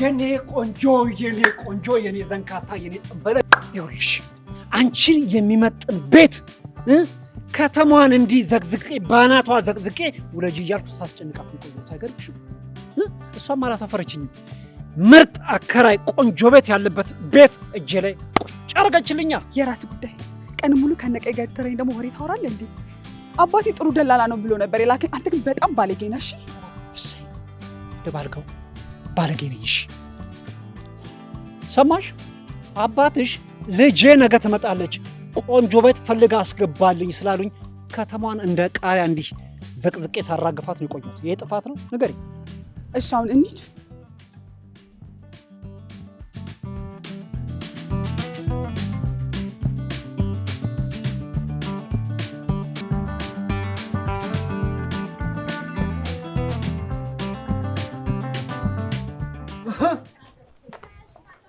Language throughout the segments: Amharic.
የኔ ቆንጆ የኔ ዘንካታ የኔ ጠበለ ይኸውልሽ አንቺን የሚመጥን ቤት ከተማዋን እንዲህ ዘግዝቄ ባናቷ ዘግዝቄ ውለጂ እያልኩ ሳስጨንቃት ቆየሁ። ታገርሽ እሷም አላሳፈረችኝም። ምርጥ አከራይ ቆንጆ ቤት ያለበት ቤት እጄ ላይ ቁጭ አደረገችልኛ። የራስ ጉዳይ። ቀን ሙሉ ከነቀይ ጋር ተረኝ ደግሞ ወሬ ታወራለህ እንዴ? አባቴ ጥሩ ደላላ ነው ብሎ ነበር የላከኝ። አንተ ግን በጣም ባለጌ ነሽ። እሰይ ደባልከው ባለጌ ነሽ። ሰማሽ? አባትሽ ልጄ ነገ ትመጣለች ቆንጆ ቤት ፈልጋ አስገባልኝ ስላሉኝ ከተማዋን እንደ ቃሪያ እንዲህ ዘቅዝቄ ሳራግፋት ነው የቆየሁት። ይሄ ጥፋት ነው? ንገሪኝ። እሺ አሁን እንሂድ።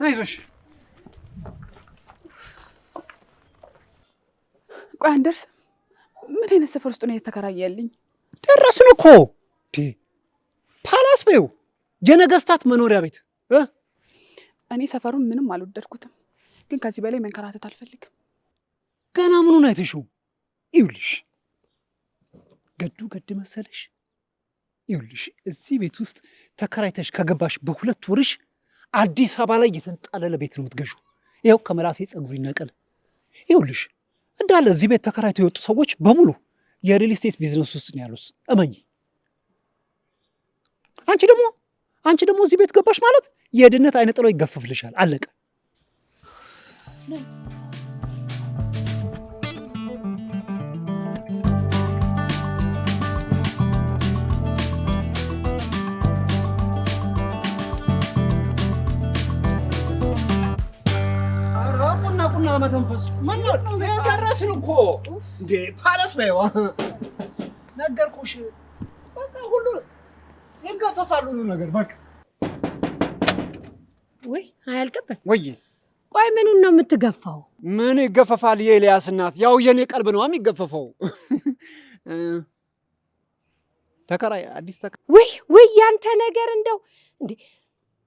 አይዞሽ። ቆይ አንደርስም። ምን አይነት ሰፈር ውስጥ ነው የተከራየልኝ? ደረስን እኮ ፓላስ በይው፣ የነገስታት መኖሪያ ቤት። እኔ ሰፈሩን ምንም አልወደድኩትም፣ ግን ከዚህ በላይ መንከራተት አልፈልግም። ገና ምኑን አይተሽው? ይኸውልሽ ገድ መሰለሽ። ይኸውልሽ እዚህ ቤት ውስጥ ተከራይተሽ ከገባሽ በሁለት ወርሽ አዲስ አበባ ላይ የተንጣለለ ቤት ነው የምትገዢው። ይኸው ከመላሴ ፀጉር ይነቀል። ይኸውልሽ እንዳለ እዚህ ቤት ተከራይተው የወጡ ሰዎች በሙሉ የሪል ስቴት ቢዝነስ ውስጥ ነው ያሉት። እመኚ። አንቺ ደግሞ እዚህ ቤት ገባሽ ማለት የድነት አይነ ጥሎ ይገፈፍልሻል። አለቀ። መተንፈስ ደረስን እኮ እንዴ! ፓላስ በይዋ ነገርኩሽ። በቃ ሁሉ ይገፈፋል፣ ሁሉ ነገር በቃ። ወይ አያልቅበት ወይ ቆይ ምኑን ነው የምትገፋው? ምን ይገፈፋል? የኤልያስ እናት ያው የኔ ቀልብ ነው የሚገፈፈው። ተከራይ አዲስ ተከራይ ወይ ያንተ ነገር እንደው እንዴ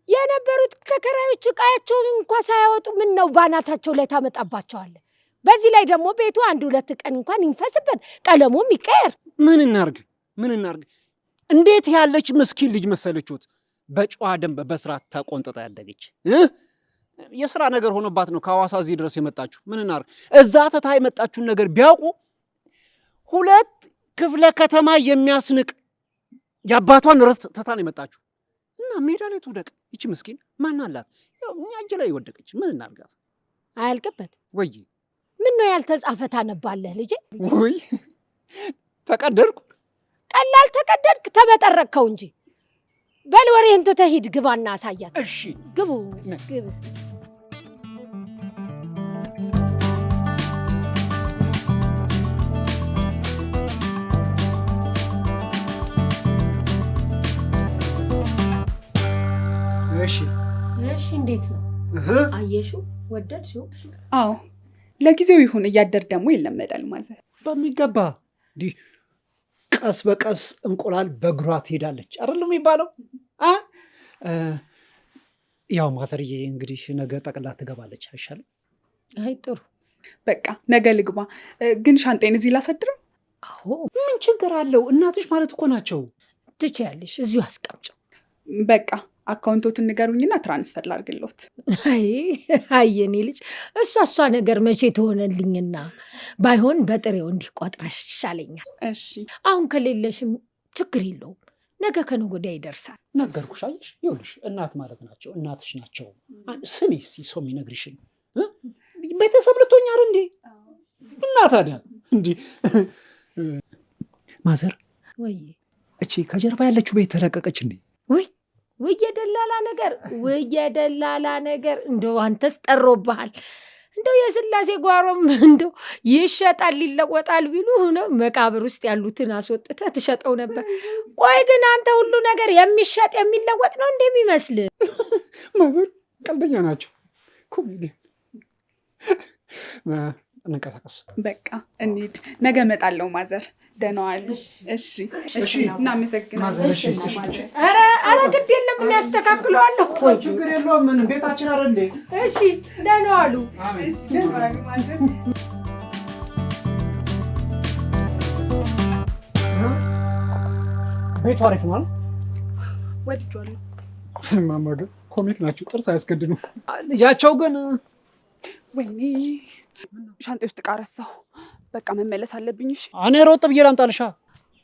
የነበሩት ተከራዮች ዕቃቸውን እንኳን ሳያወጡ ምን ነው ባናታቸው ላይ ታመጣባቸዋለህ? በዚህ ላይ ደግሞ ቤቱ አንድ ሁለት ቀን እንኳን ይንፈስበት፣ ቀለሙም ይቀየር። ምን እናርግ? እንዴት ያለች ምስኪን ልጅ መሰለችሁት። በጨዋ ደንብ በስርዓት ተቆንጥጣ ያደገች የሥራ ነገር ሆኖባት ነው ከሐዋሳ እዚህ ድረስ የመጣችሁ። ምን እናርግ? እዛ ተታ የመጣችሁን ነገር ቢያውቁ ሁለት ክፍለ ከተማ የሚያስንቅ የአባቷን ርስት ተታ ነው የመጣችሁ እና ሜዳ ላይ ትውደቅ። ይቺ ምስኪን ማን አላት? ያው እኛ እጅ ላይ ወደቀች። ምን እናርጋት? አያልቅበት ወይ ምን ነው ያልተጻፈ ታነባለህ ልጄ? ወይ ተቀደድኩ። ቀላል ተቀደድክ ተበጠረቅከው እንጂ። በል ወሬህን ትተህ ሂድ፣ ግባና አሳያት። እሺ ግቡ። እሺ እንዴት ነው? አየሽው? ወደድሽው? አዎ ለጊዜው ይሁን፣ እያደር ደግሞ ይለመዳል። ማዘር በሚገባ እንዲህ ቀስ በቀስ እንቁላል በእግሯ ትሄዳለች አይደለም የሚባለው? ያው ማዘርዬ እንግዲህ ነገ ጠቅላ ትገባለች አይሻልም? አይ ጥሩ፣ በቃ ነገ ልግባ። ግን ሻንጤን እዚህ ላሳድረው? አዎ ምን ችግር አለው? እናትሽ ማለት እኮ ናቸው። ትችያለሽ፣ እዚሁ አስቀምጪው። በቃ አካውንቶትን ንገሩኝና ትራንስፈር ላድርግልዎት። አይ የኔ ልጅ እሷ ነገር መቼ ትሆነልኝና፣ ባይሆን በጥሬው እንዲህ ቋጥረሽ ይሻለኛል። እሺ አሁን ከሌለሽም ችግር የለውም፣ ነገ ከነገ ወዲያ ይደርሳል። ነገርኩሽ። አየሽ፣ ይኸውልሽ እናት ማለት ናቸው፣ እናትሽ ናቸው። ስሚ ሰው የሚነግርሽን ቤተሰብ ልትሆኝ አይደል እንዴ? እና ታዲያ እንዴ ማዘር ወይ እቺ ከጀርባ ያለችው ቤት ተለቀቀች እንዴ? ወይ የደላላ ነገር እንደው አንተስ ጠሮብሃል። እንደው የስላሴ ጓሮም እንደው ይሸጣል ይለወጣል ቢሉ ነው መቃብር ውስጥ ያሉትን አስወጥተህ ትሸጠው ነበር። ቆይ ግን አንተ ሁሉ ነገር የሚሸጥ የሚለወጥ ነው እንደሚመስል? ማዘር ቀልደኛ ናቸው። ኮሜዲ እንቀሳቀስ። በቃ እንሂድ። ነገ እመጣለሁ ማዘር። ደህና ዋሉ። እሺ እናመሰግናለን። ኧረ ግድ የለም እናስተካክለዋለሁ። ችግር የለውም። ምን ቤታችን አይደል እንዴ? እሺ ደህና ዋሉ። ማዘር ቤቱ አሪፍ ነው። ወድጄዋለሁ። ማማ ግን ኮሚክ ናቸው፣ ጥርስ አያስገድዱ። ልጃቸው ግን ወይኔ ሻንጤ ውስጥ ዕቃ ረሳሁ። በቃ መመለስ አለብኝ። እሺ እኔ ሮጥ ብዬ ላምጣልሻ።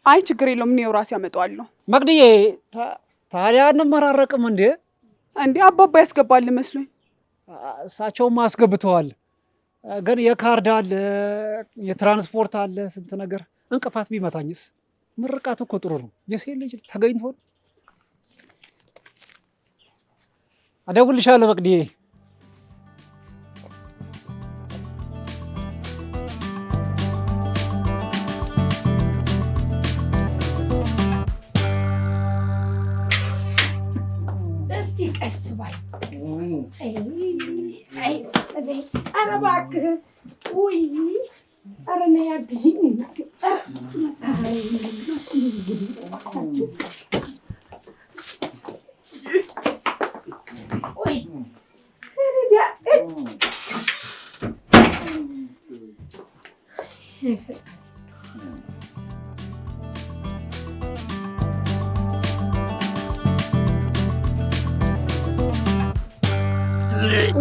አይ ችግር የለውም፣ እኔ ራሴ አመጣዋለሁ። መቅድዬ ታዲያ እንመራረቅም እንዴ? እንዴ አባባ ያስገባል መስሎኝ። እሳቸውም አስገብተዋል፣ ግን የካርድ አለ የትራንስፖርት አለ ስንት ነገር። እንቅፋት ቢመታኝስ? ምርቃት እኮ ጥሩ ነው። የሴት ልጅ ተገኝቶ እደውልልሻለሁ መቅድዬ። ቀስ ባይ ኧረ እባክህ ውይ ኧረ ነይ አግዢኝ።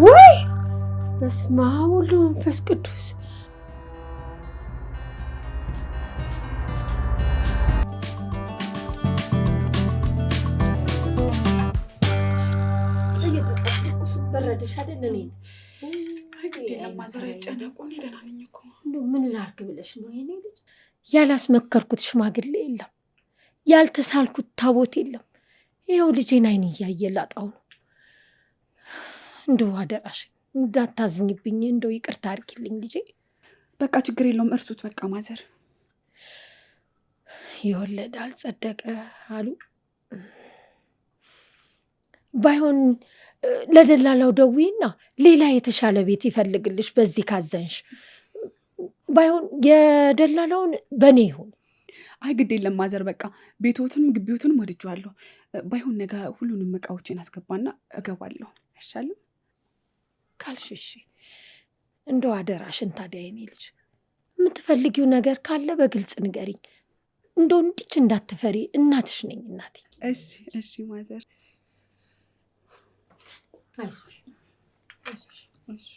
ወይ በስመ አብ ወወልድ ወመንፈስ ቅዱስ። በረደሽ አይደል? ምን ላድርግ ብለሽ ነው የኔ ልጅ? ያላስመከርኩት ሽማግሌ የለም፣ ያልተሳልኩት ታቦት የለም። ይኸው ልጄን አይን እያየ ላጣው ነው። እንደው አደራሽ እንዳታዝኝብኝ፣ እንደው ይቅርታ አድርጊልኝ ልጄ። በቃ ችግር የለውም እርሱት። በቃ ማዘር የወለደ አልጸደቀ አሉ። ባይሆን ለደላላው ደውይና ሌላ የተሻለ ቤት ይፈልግልሽ በዚህ ካዘንሽ። ባይሆን የደላላውን በእኔ ይሁን። አይ ግድ የለም ማዘር፣ በቃ ቤቶትንም ግቢዎትንም ወድጄዋለሁ። ባይሆን ነገ ሁሉንም እቃዎችን አስገባና እገባለሁ። አይሻልም? ካልሽሽ እንደው አደራሽን። ታዲያ የኔ ልጅ የምትፈልጊው ነገር ካለ በግልጽ ንገሪኝ። እንደው እንዲች እንዳትፈሪ፣ እናትሽ ነኝ እናቴ። እሺ ማዘር። አይዞሽ።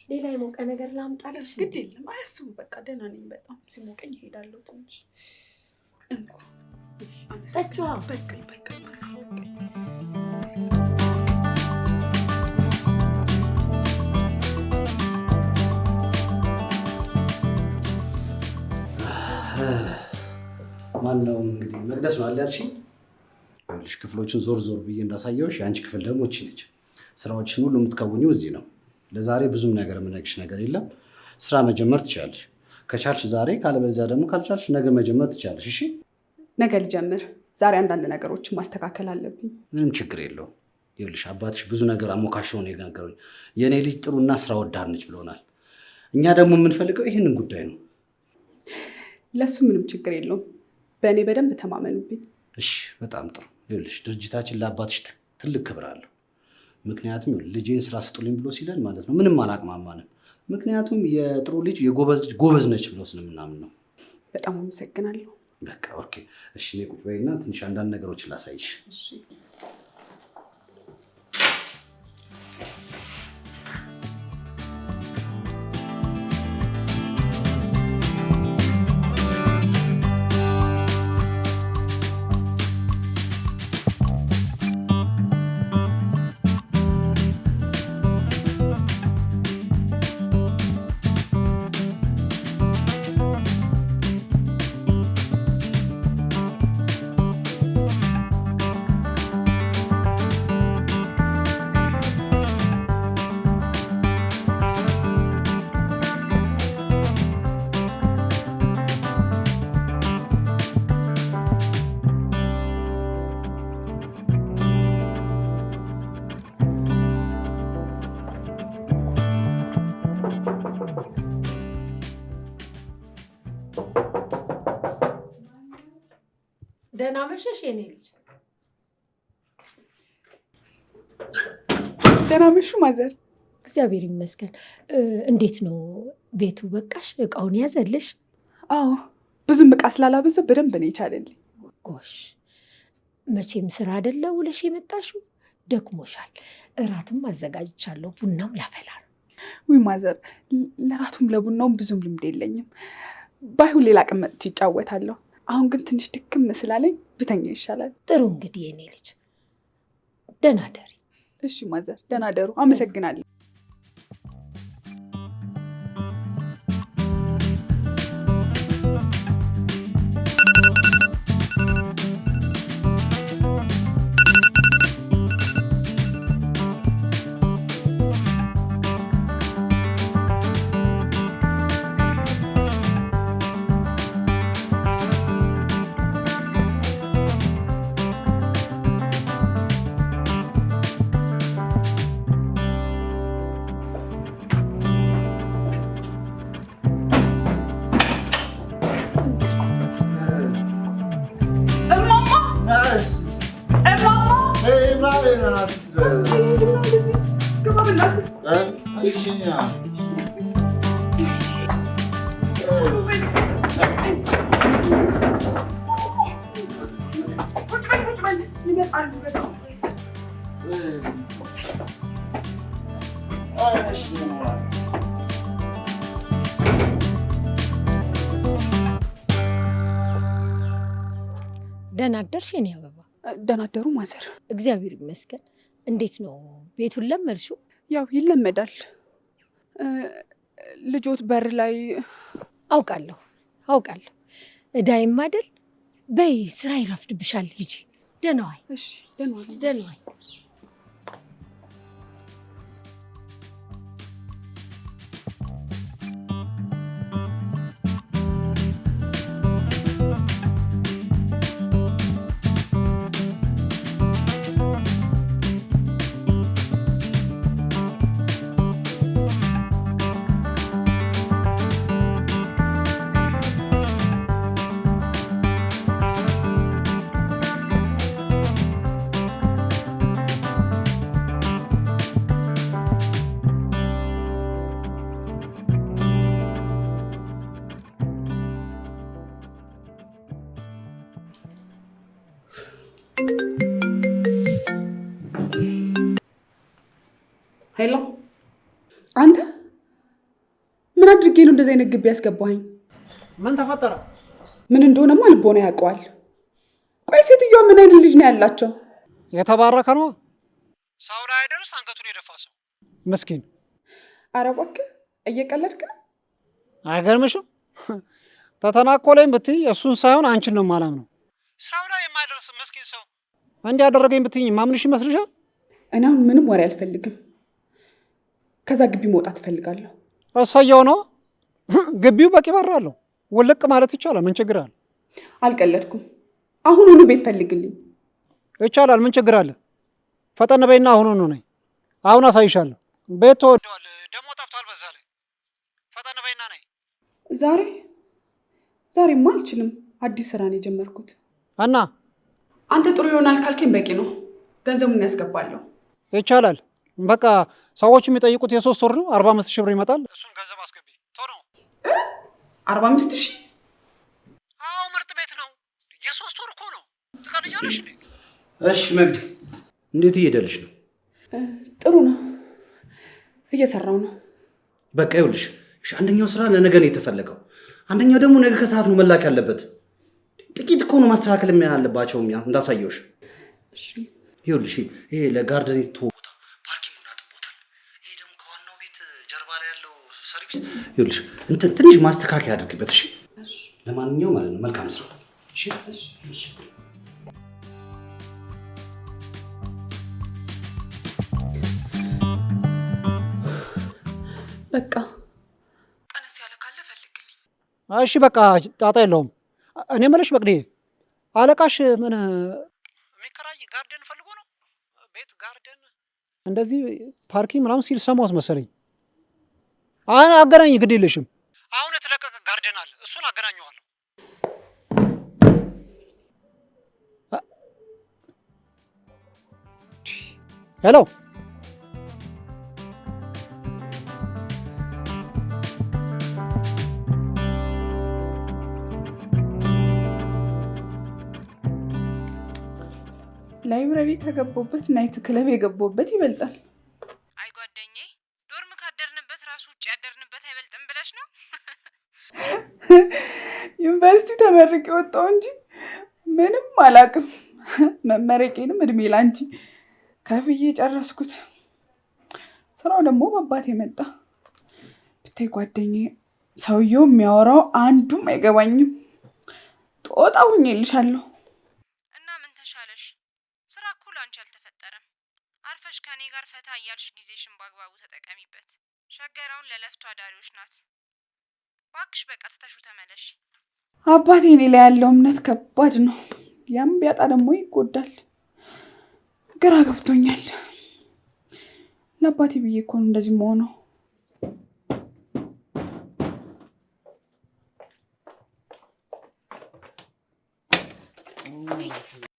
ሌላ የሞቀ ነገር ላምጣልሽ? ግድ የለም አያስቡ። በቃ ደህና ነኝ በጣም። ሲሞቀኝ እሄዳለሁ ትንሽ። በቃ ማነው እንግዲህ መቅደስ ነው አለ ያልሽኝ? ይኸውልሽ ክፍሎችን ዞር ብዬ እንዳሳየውሽ የአንቺ ክፍል ደግሞ እቺ ነች። ስራዎችን ሁሉ የምትከውኚው እዚህ ነው። ለዛሬ ብዙም ነገር የምነግርሽ ነገር የለም። ስራ መጀመር ትችላለሽ። ከቻልሽ ዛሬ፣ ካለበለዚያ ደግሞ ካልቻልሽ ነገ መጀመር ትችላለሽ። እሺ ነገ ልጀምር። ዛሬ አንዳንድ ነገሮችን ማስተካከል አለብኝ። ምንም ችግር የለውም። ይኸውልሽ አባትሽ ብዙ ነገር አሞካሸው ነው የነገሩኝ። የእኔ ልጅ ጥሩና ስራ ወዳድ ነች ብሎናል። እኛ ደግሞ የምንፈልገው ይህንን ጉዳይ ነው። ለሱ ምንም ችግር የለውም። በእኔ በደንብ ተማመኑብኝ። እሺ በጣም ጥሩ። ይኸውልሽ ድርጅታችን ለአባትሽ ትልቅ ክብር አለው። ምክንያቱም ልጄን ስራ ስጡልኝ ብሎ ሲለን ማለት ነው ምንም አላቅማማንም። ምክንያቱም የጥሩ ልጅ የጎበዝ ልጅ ጎበዝ ነች ብሎ ስለምናምን ነው። በጣም አመሰግናለሁ። በቃ ኦኬ። እሺ እኔ ቁጭ በይና ትንሽ አንዳንድ ነገሮችን ላሳይሽ። እሺ ደህና መሸሽ የኔ ልጅ። ደህና መሹ ማዘር። እግዚአብሔር ይመስገን። እንዴት ነው ቤቱ? በቃሽ? እቃውን ያዘልሽ? አዎ ብዙም እቃ ስላላበዛ በደንብ ነው የቻለልኝ። ጎሽ፣ መቼም ስራ አይደለ ውለሽ የመጣሽው? ደክሞሻል። እራትም አዘጋጅቻለሁ፣ ቡናም ላፈላ ነው። ውይ ማዘር፣ ለራቱም ለቡናውም ብዙም ልምድ የለኝም። ባይሁን ሌላ ቀን መጥቼ ይጫወታለሁ። አሁን ግን ትንሽ ድክም ስላለኝ ብተኛ ይሻላል። ጥሩ እንግዲህ የኔ ልጅ ደህና ደሪ። እሺ ማዘር፣ ደህና ደሩ። አመሰግናለሁ። ደህና አደርሽ የኔ አበባ? ደህና አደሩ ማዘር። እግዚአብሔር ይመስገን። እንዴት ነው ቤቱን ለመድሽው? ያው ይለመዳል። ልጆት በር ላይ አውቃለሁ። እዳይም አይደል? በይ ስራ ይረፍድብሻል። ሂጂ። ደህና ዋይ። እሺ፣ ደህና ዋይ። ሄሎ፣ አንተ ምን አድርጌ ነው እንደዚህ አይነት ግቢ ያስገባኝ? ምን ተፈጠረ? ምን እንደሆነማ ልቦና ያውቀዋል። ቆይ ሴትዮዋ ምን አይነት ልጅ ነው ያላቸው? የተባረከ ነው። ሰው ላይ አይደርስ አንገቱን የደፋ ሰው ምስኪን። ኧረ እባክህ እየቀለድክ ነው። አይገርምሽም? ተተናኮለኝ ብትይ እሱን ሳይሆን አንቺን ነው የማላምነው። ሰው ላይ የማይደርስ ምስኪን ሰው እንዲህ ያደረገኝ ብትይኝ ማምንሽ ይመስልሻል? እኔ አሁን ምንም ወሬ አልፈልግም። ከዛ ግቢ መውጣት እፈልጋለሁ። እሰየው ነው። ግቢው በቂ በር አለው። ውልቅ ማለት ይቻላል። ምን ችግር አለ? አልቀለድኩም። አሁኑኑ ቤት ፈልግልኝ። ይቻላል። ምን ችግር አለ? ፈጠን በይና አሁኑኑ ነኝ። አሁን አሳይሻለሁ። ቤት ተወደዋል። ደግሞ ጠፍቷል። በዛ ላይ ፈጠን በይና ነኝ። ዛሬማ አልችልም። አዲስ ስራ ነው የጀመርኩት እና አንተ ጥሩ ይሆናል ካልከኝ በቂ ነው። ገንዘቡን ያስገባለሁ። ይቻላል። በቃ ሰዎች የሚጠይቁት የ3 ወር ነው። 45,000 ብር ይመጣል። እሱን ገንዘብ አስገቢ። ቶሎ 45,000? አዎ፣ ምርጥ ቤት ነው። የ3 ወር እኮ ነው። ትቀልጃለሽ እንዴ? እሺ መግድ፣ እንዴት እየሄደልሽ ነው? ጥሩ ነው፣ እየሰራው ነው። በቃ ይኸውልሽ፣ አንደኛው ስራ ለነገ ነው የተፈለገው፣ አንደኛው ደግሞ ነገ ከሰዓት ነው መላክ ያለበት። ጥቂት እኮ ነው ማስተካከል ያለባቸው እንዳሳየውሽ። እሺ ይኸውልሽ፣ ይሄ ለጋርደን የተወጣ ፓርኪንግ አጥቦታል። ይሄ ደግሞ ከዋናው ቤት ጀርባ ላይ ያለው ሰርቪስ፣ ይኸውልሽ ትንሽ ማስተካከያ አድርግበት። እሺ፣ ለማንኛውም ማለት ነው መልካም ስራ። እሺ፣ እሺ። በቃ ቀነስ ያለ ካለ ፈልግልኝ። እሺ፣ በቃ ጣጣ የለውም። እኔ የምልሽ መቅደዬ፣ አለቃሽ ምን የሚከራይ ጋርደን ፈልጎ ነው? ቤት ጋርደን እንደዚህ ፓርኪንግ ምናምን ሲል ሰማሁት መሰለኝ። አገናኝ፣ ግድ የለሽም። አሁን የተለቀቀ ጋርደን አለ፣ እሱን አገናኘዋለሁ። ሄሎ ላይብረሪ ከገባሁበት ናይት ክለብ የገባሁበት ይበልጣል። አይ ጓደኛዬ፣ ዶርም ካደርንበት ራሱ ውጭ ያደርንበት አይበልጥም ብለሽ ነው? ዩኒቨርሲቲ ተመርቄ ወጣሁ እንጂ ምንም አላውቅም። መመረቄንም እድሜ ላንቺ ከፍዬ ጨረስኩት። ስራው ደግሞ በአባቴ መጣ። ብታይ ጓደኛዬ፣ ሰውየው የሚያወራው አንዱም አይገባኝም። ጦጣ ሁኜልሻለሁ። እና ምን ተሻለሽ? ስራ እኮ ላንቺ አልተፈጠረም። አርፈሽ ከኔ ጋር ፈታ እያልሽ ጊዜሽን በአግባቡ ተጠቀሚበት። ሸገራውን ለለፍቶ አዳሪዎች ናት። እባክሽ በቃ ትተሹ ተመለሽ። አባቴ እኔ ላይ ያለው እምነት ከባድ ነው። ያም ቢያጣ ደግሞ ይጎዳል። ግራ ገብቶኛል። ለአባቴ ብዬ እኮ ነው እንደዚህ መሆነው።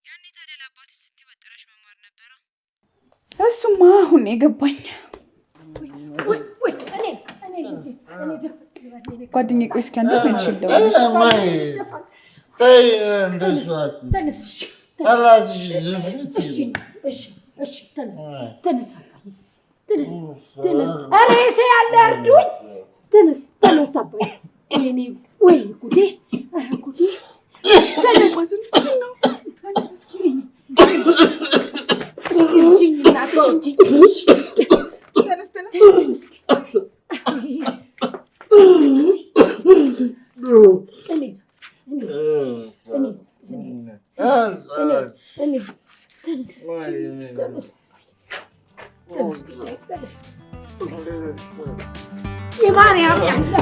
ያኔ ታዲያ ለአባቴ ስትይ ወጥረሽ መማር ነበረ። እሱማ አሁን የገባኝ። ጓደኛዬ ቆይ እስኪ አንዴ መልሽ ልደውልልሽ። ሬሴ ያለ እርዱኝ። ተነስ አባዬ። ወይ ጉዴ! ኧረ ጉዴ! የማርያም ያለ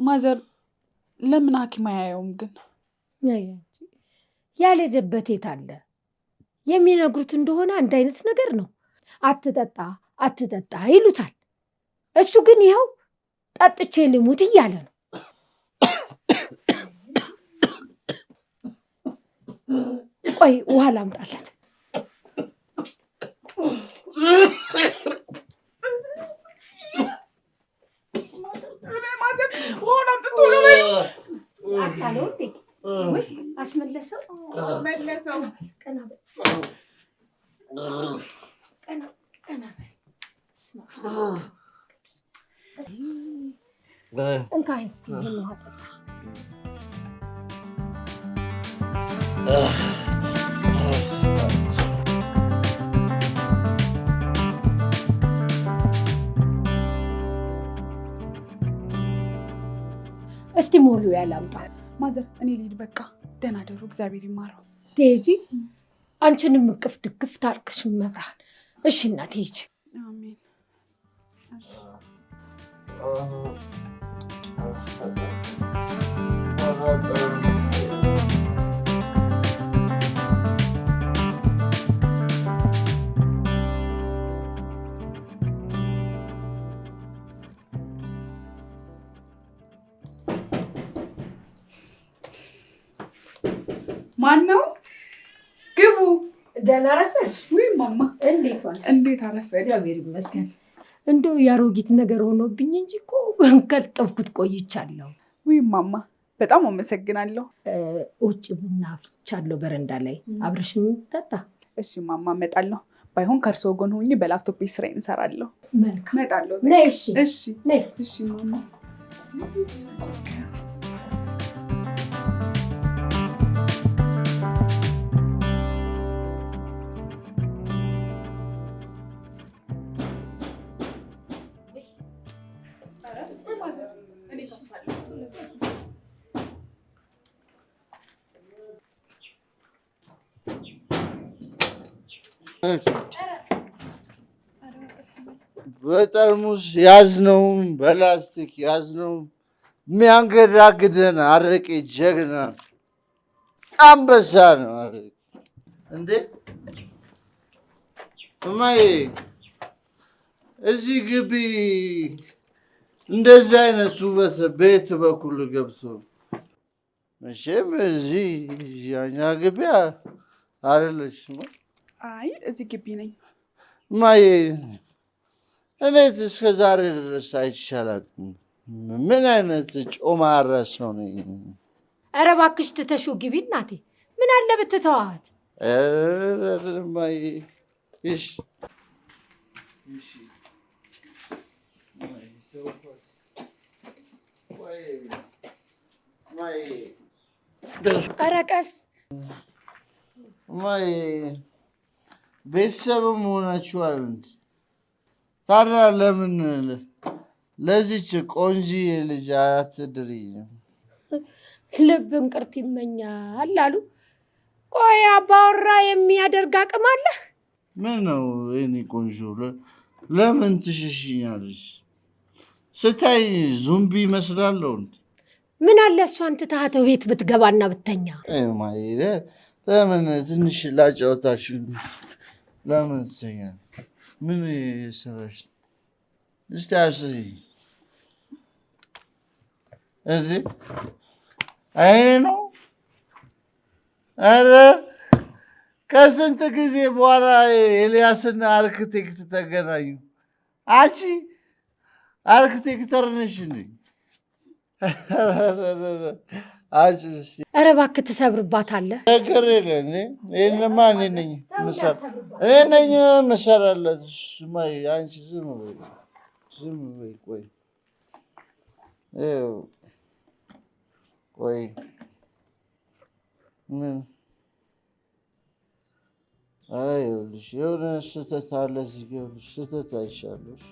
ማዘር ለምን ሐኪም አያየውም ግን? ያልሄደበት የት አለ? የሚነግሩት እንደሆነ አንድ አይነት ነገር ነው። አትጠጣ ይሉታል። እሱ ግን ይኸው ጠጥቼ ልሙት እያለ ነው። ቆይ ውሃ ላምጣለት። አሳለው እንዴ? ወይ አስመለሰው። ቀና እንካ እስቲ ይሄን ውሃ ጠጣ። እስቲ ሞሉ ያላምጣ። ማዘር እኔ ልሂድ በቃ። ደህና ደሩ። እግዚአብሔር ይማረው። ትሄጂ? አንቺንም እቅፍ ድግፍ ታርክሽ መብራን። እሺ እናቴ ሂጂ። አሜን። ማን ነው? ግቡ። ደህና አረፈሽ? ውይ ማማ እንዴት ዋልሽ? እንዴት አረፈሽ? እግዚአብሔር ይመስገን። እንደው ያሮጊት ነገር ሆኖብኝ እንጂ እኮ ከጠብኩት ቆይቻለሁ። ውይ ማማ በጣም አመሰግናለሁ። ውጭ ቡና አፍልቻለሁ በረንዳ ላይ። አብረሽኝ ጠጣ። እሺ ማማ እመጣለሁ። ባይሆን ከእርስዎ ጎን ሆኜ በላፕቶፕ ስራዬን እሰራለሁ። መልካም እመጣለሁ። ነይ። እሺ እሺ ነይ። እሺ ማማ እኔ በጠርሙስ ያዝነውም በላስቲክ ያዝነውም የሚያንገዳግደን አረቄ ጀግና አንበሳ ነው። እንዴ እማዬ እዚህ ግቢ እንደዚህ አይነት ውበት ቤት በኩል ገብቶ መቼም እዚህ ያኛ ግቢ አይደለችም። አይ እዚህ ግቢ ነኝ እማዬ። እኔት እስከ ዛሬ ድረስ አይቻላልም። ምን አይነት ጮማራ ሰው ነኝ? ኧረ እባክሽ ትተሽው ግቢ እናቴ። ምን አለ ብትተዋት? እማዬ እሺ እሺ። ኧረ ቀስ እማዬ። ቤተሰብም ሆናችኋል። ታዲያ ለምን ለዚች ቆንጂዬ ልጅ አትድሪኝም? ልብ እንቅርት ይመኛል አሉ። ቆይ አባወራ የሚያደርግ አቅም አለህ? ምን ነው የእኔ ቆንጆ፣ ለምን ትሸሽኛለሽ? ስታይ ዙምቢ ይመስላለሁ። ምን አለ እሷን ትተሃተው ቤት ብትገባና ብተኛ። እማዬ ለምን ትንሽ ላጫወታችሁ? ለምን ትሰኛል? ምን የሰራሽ? እስቲ አስይ። እዚህ አይኔ ነው። ኧረ ከስንት ጊዜ በኋላ ኤልያስና አርክቴክት ተገናኙ። አንቺ አርክቴክተር ነሽ እንዴ? ኧረ እባክህ ትሰብርባታለህ። ነገር የለ። ይህንማ እኔ ነኝ የምሰራለት። አንቺ ዝም በይ ዝም በይ። ቆይ ምን ይኸውልሽ፣ የሆነ ስህተት አለ እዚህ ጋ። ይኸውልሽ ስህተት አይሻለሽ።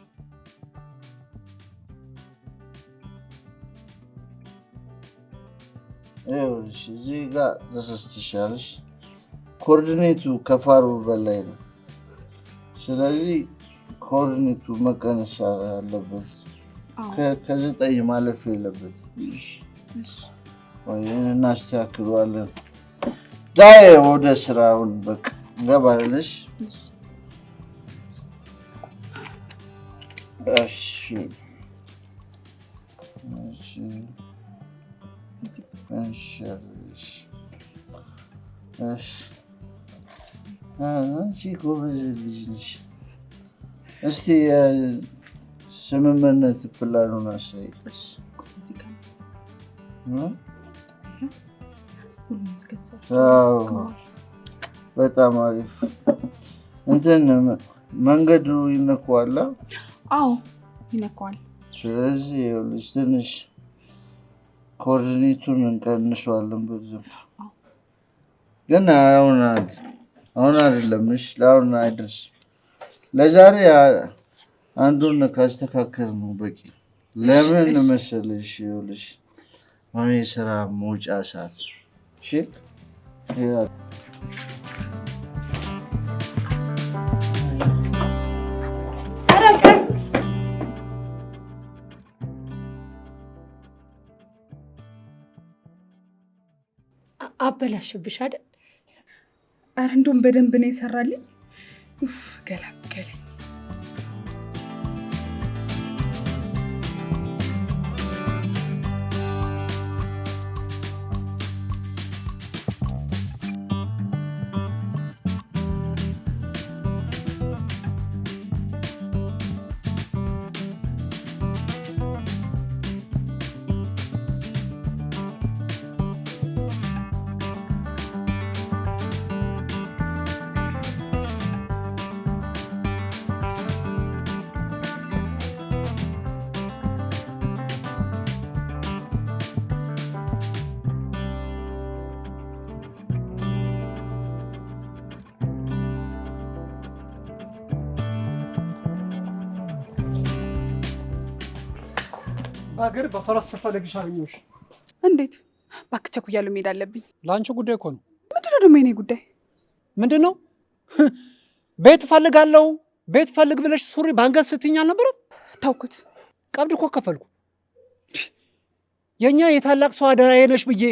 ይኸውልሽ እዚህ ጋር ተሳስተሻለሽ። ኮኦርዲኔቱ ከፋሩ በላይ ነው። ስለዚህ ኮኦርዲኔቱ መቀነስ አለበት። ከ9 ማለፍ የለበት። እናስተካክለዋለን። ዳይ ወደ ስራውን በቃ እንገባለሽ። እሺ እሺ አንቺ ጎበዝ ልጅ ነሽ። እስቲ ስምምነት ፕላኑን አሳይ። በጣም አሪፍ። እንትን መንገዱ ይነካዋል? አዎ ይነካዋል። ስለዚህ ይኸውልሽ ትንሽ ኮኦርዲኔቱን እንቀንሰዋለን። በዚህም ግን አሁን አይደለም። እሺ ለአሁን አይደርስ። ለዛሬ አንዱን ካስተካከል ነው በቂ። ለምን መሰለሽ? ይኸውልሽ አሁን የስራ መውጫ ሰዓት። እሺ አበላሽብሽ አይደል? ኧረ እንደውም በደንብ ነው የሰራልኝ። ገላገለኝ። በሀገር በፈረስ ስፈልግሽ አገኘሁሽ። እንዴት? እባክህ ቸኩያለሁ፣ መሄድ አለብኝ። ለአንቺ ጉዳይ እኮ ነው። ምንድን ነው ደግሞ የኔ ጉዳይ? ምንድን ነው? ቤት እፈልጋለሁ ቤት ፈልግ ብለሽ ሱሪ ባንገት ስትይኝ አልነበረም? ታውኩት። ቀብድ እኮ ከፈልኩ። የኛ የታላቅ ሰው አደራዬ ነሽ ብዬ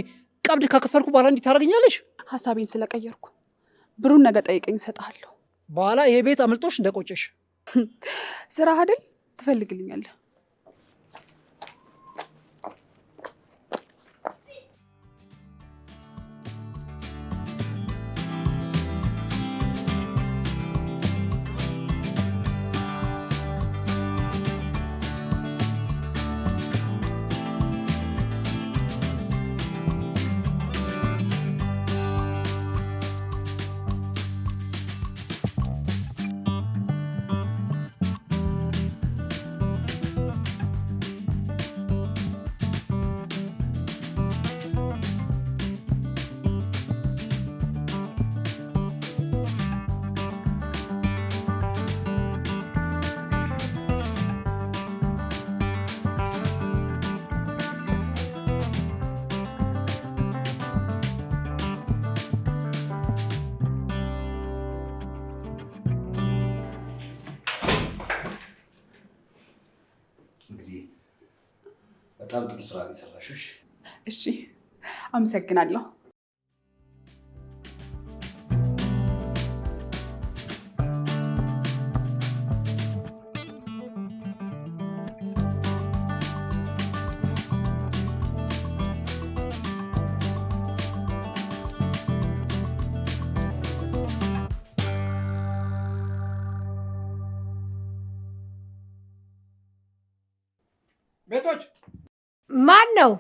ቀብድ ከከፈልኩ በኋላ እንዲህ ታደርገኛለሽ? ሀሳቤን ስለቀየርኩ ብሩን ነገ ጠይቀኝ እሰጥሃለሁ። በኋላ ይሄ ቤት አመልጦሽ እንደቆጨሽ። ስራ አይደል ትፈልግልኛለህ? በጣም ጥሩ ስራ የሰራሽሽ። እሺ አመሰግናለሁ። ቤቶች ማን ነው?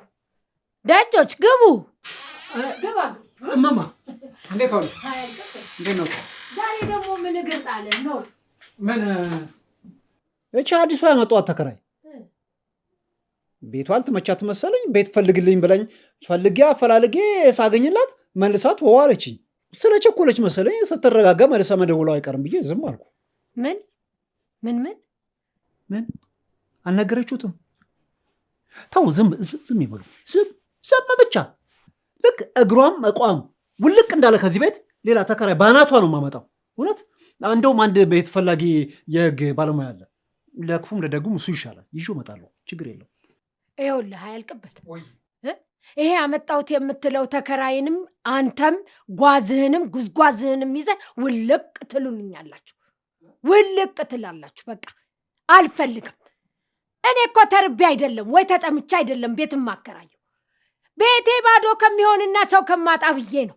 ደጆች ግቡ። ግባ። እማማ እንዴት ዋሉ? እንዴት ነው? ዛሬ ደግሞ ምን እግር ጣለ ነው? ምን እቺ አዲሷ ያመጣኋት ተከራይ ቤቷ አልተመቻት መሰለኝ። ቤት ፈልግልኝ ብለኝ ፈልጌ አፈላልጌ ሳገኝላት መልሳት አለችኝ። ስለቸኮለች መሰለኝ ስትረጋጋ መልሳ መደወሏ አይቀርም ብዬ ዝም አልኩ። ምን ምን ምን ምን አልነገረችሁትም? ተው ዝም ይበሉ። ዝም ብቻ። ልክ እግሯም እቋም ውልቅ እንዳለ ከዚህ ቤት ሌላ ተከራይ ባናቷ ነው የማመጣው። እውነት እንደውም አንድ ቤት ፈላጊ የህግ ባለሙያ አለ። ለክፉም ለደጉም እሱ ይሻላል። ይዤው እመጣለሁ። ችግር የለው። ይኸውልህ አያልቅበት። ይሄ አመጣሁት የምትለው ተከራይንም አንተም ጓዝህንም ጉዝጓዝህንም ይዘህ ውልቅ ትሉልኛላችሁ። ውልቅ ትላላችሁ። በቃ አልፈልግም። እኔ እኮ ተርቤ አይደለም ወይ ተጠምቼ አይደለም ቤት ማከራየው። ቤቴ ባዶ ከሚሆንና ሰው ከማጣ ብዬ ነው።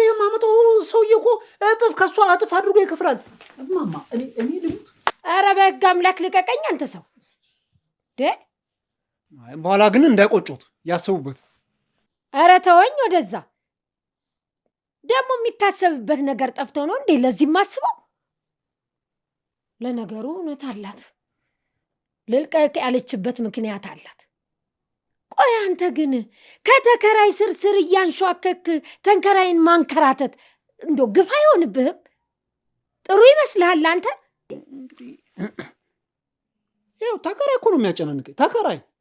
የማመጣው ሰውዬ እኮ እጥፍ ከሷ እጥፍ አድርጎ ይከፍላል። እማማ እኔ ልሙት። ኧረ በህግ አምላክ ልቀቀኝ አንተ ሰው። በኋላ ግን እንዳይቆጩት ያስቡበት። ኧረ ተወኝ ወደዛ። ደግሞ የሚታሰብበት ነገር ጠፍተው ነው እንዴ ለዚህ ማስበው? ለነገሩ እውነት አላት። ልልቀቅ ያለችበት ምክንያት አላት። ቆይ አንተ ግን ከተከራይ ስር እያንሿከክ ተንከራይን ማንከራተት እንዶ ግፍ አይሆንብህም? ጥሩ ይመስልሃል አንተ? ይኸው ተከራይ እኮ ነው የሚያጨናንቀኝ።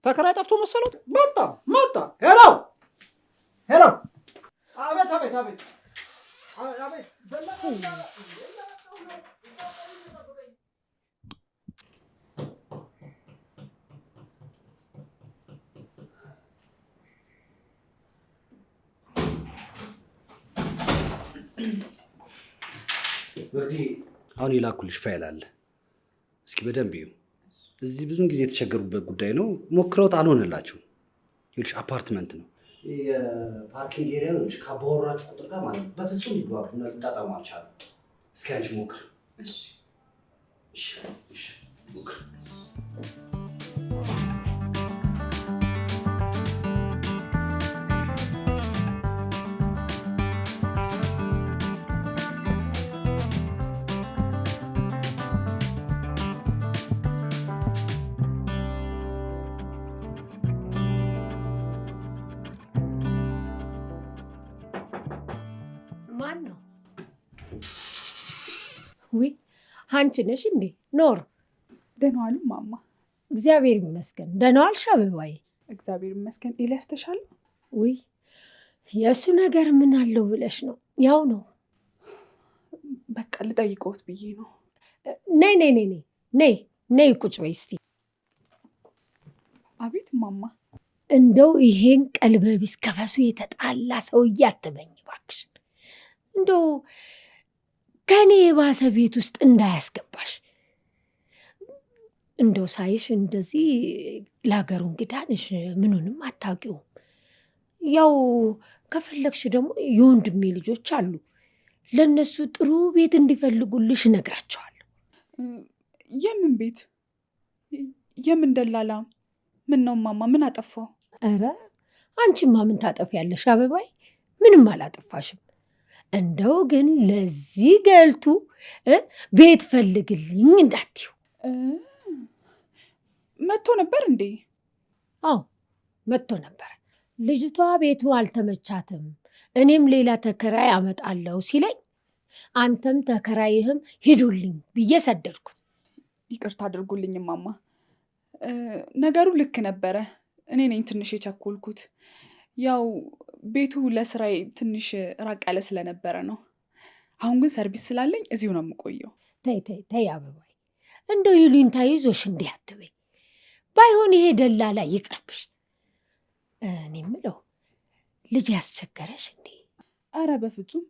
ተከራይ ጠፍቶ መሰለው። መጣ። ሄሎ። አቤት። ወዲ አሁን የላኩልሽ ፋይል አለ። እስኪ በደንብ እዩ። እዚህ ብዙን ጊዜ የተቸገሩበት ጉዳይ ነው። ሞክረውት አልሆነላቸው። ይኸውልሽ አፓርትመንት ነው። የፓርኪንግ ኤሪያ ነው። ካባወራችሁ ቁጥር ጋር ማለት በፍጹም ይግባቡና ሊጣጣሙ አልቻሉም። እስኪ አንቺ ሞክር። እሺ ሞክር። ማን ነው? ውይ አንቺ ነሽ እንዴ? ኖር ደህና ዋሉ ማማ? እግዚአብሔር ይመስገን። ደህና ዋልሽ አበባዬ? እግዚአብሔር ይመስገን። ኤልያስ ተሻለው? ውይ የእሱ ነገር ምን አለው ብለሽ ነው? ያው ነው። በቃ ልጠይቀውት ብዬ ነው። ነይ ነይ ነይ ነይ ነይ ቁጭ በይ እስቲ። አቤት ማማ። እንደው ይሄን ቀልበቢስ ከፈሱ የተጣላ ሰውዬ አትበኝ እባክሽ። እንደው ከኔ የባሰ ቤት ውስጥ እንዳያስገባሽ። እንደው ሳይሽ እንደዚህ ለሀገሩ እንግዳ ነሽ፣ ምኑንም አታውቂውም። ያው ከፈለግሽ ደግሞ የወንድሜ ልጆች አሉ፣ ለእነሱ ጥሩ ቤት እንዲፈልጉልሽ እነግራቸዋለሁ። የምን ቤት? የምን ደላላ? ምን ነው ማማ? ምን አጠፋው? ኧረ አንቺማ ምን ታጠፊያለሽ አበባይ? ምንም አላጠፋሽም። እንደው ግን ለዚህ ገልቱ ቤት ፈልግልኝ እንዳትዪው። መጥቶ ነበር እንዴ? አዎ መጥቶ ነበር። ልጅቷ ቤቱ አልተመቻትም፣ እኔም ሌላ ተከራይ አመጣለሁ ሲለኝ አንተም ተከራይህም ሂዱልኝ ብዬ ሰደድኩት። ይቅርታ አድርጉልኝ ማማ፣ ነገሩ ልክ ነበረ። እኔ ነኝ ትንሽ የቸኮልኩት። ያው ቤቱ ለስራዬ ትንሽ ራቅ ያለ ስለነበረ ነው። አሁን ግን ሰርቪስ ስላለኝ እዚሁ ነው የምቆየው። ተይ ተይ ተይ አበባይ፣ እንደው ይሉኝታ ይዞሽ እንዲህ አትበይ። ባይሆን ይሄ ደላላ ይቅርብሽ። እኔ የምለው ልጅ ያስቸገረሽ እንዴ? አረ በፍጹም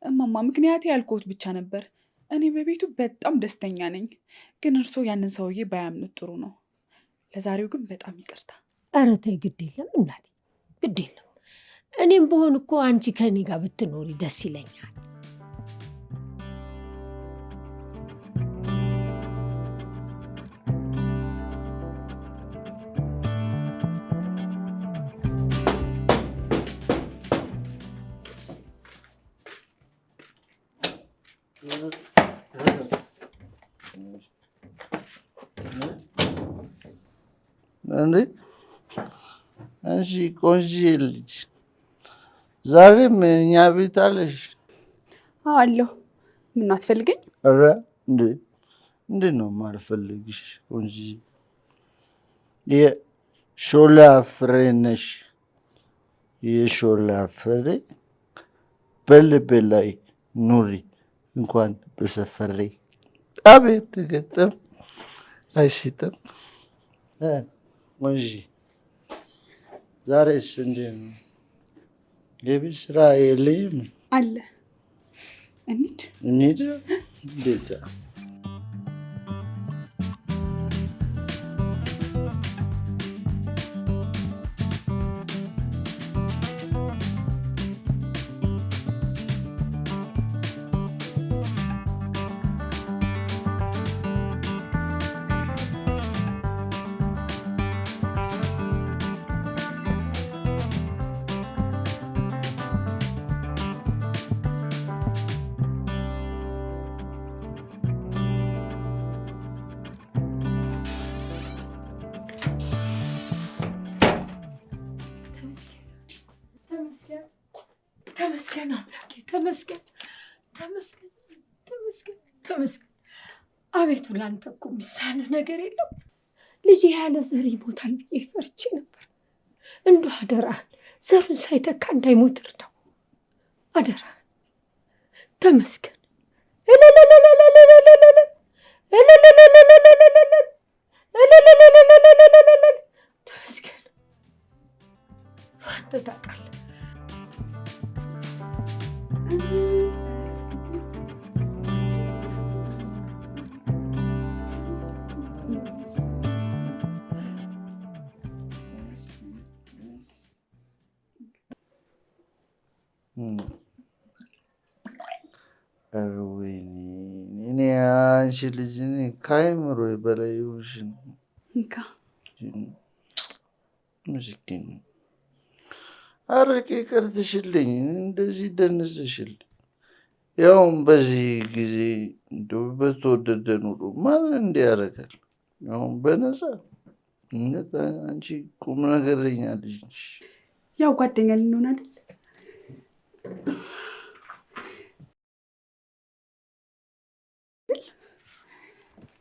እማማ፣ ምክንያቴ ያልኩት ብቻ ነበር። እኔ በቤቱ በጣም ደስተኛ ነኝ። ግን እርስዎ ያንን ሰውዬ ባያምኑት ጥሩ ነው። ለዛሬው ግን በጣም ይቅርታ። አረ ተይ፣ ግድ የለም እናቴ፣ ግድ የለም። እኔም በሆን እኮ አንቺ ከኔ ጋር ብትኖሪ ደስ ይለኛል። እንዴ አንቺ ቆንጆ ልጅ ዛሬም እኛ ቤት አለሽ? አለሁ። ምን አትፈልገኝ? ኧረ እንዴት ነው የማልፈልግሽ? ቆንጆ የሾላ ፍሬ ነሽ። የሾላ ፍሬ በልቤ ላይ ኑሪ እንኳን በሰፈሬ። አቤት ገጠም አይሲጥም። ቆንጆ ዛሬስ እንዴት ነው? የቤት ስራ የለኝም? አለ። እንሂድ እንሂድ። እንዴት ተመስገን አምላኬ፣ ተመስገን ተመስገን ተመስገን ተመስገን። አቤቱ ላንተ እኮ የሚሳንህ ነገር የለም። ልጅ ያለ ዘር ይሞታል ብዬ ፈርቼ ነበር። እንደው አደራህን ዘሩን ሳይተካ እንዳይሞት እርዳው፣ አደራህን። ተመስገን ተመስገን። አንተ ታውቃለህ። እኔ አንቺ ልጅ ከአይምሮ በላይ ሆንሽ። ምስኪን አረቄ ቀርተሽልኝ እንደዚህ ደንዘሽልኝ። ያውም በዚህ ጊዜ እንደው በተወደደ ኑሮ ማን እንዲህ ያደርጋል? ያውም በነፃ። አንቺ ቁም ነገረኛ ልጅ ነሽ። ያው ጓደኛ ልንሆን አይደል?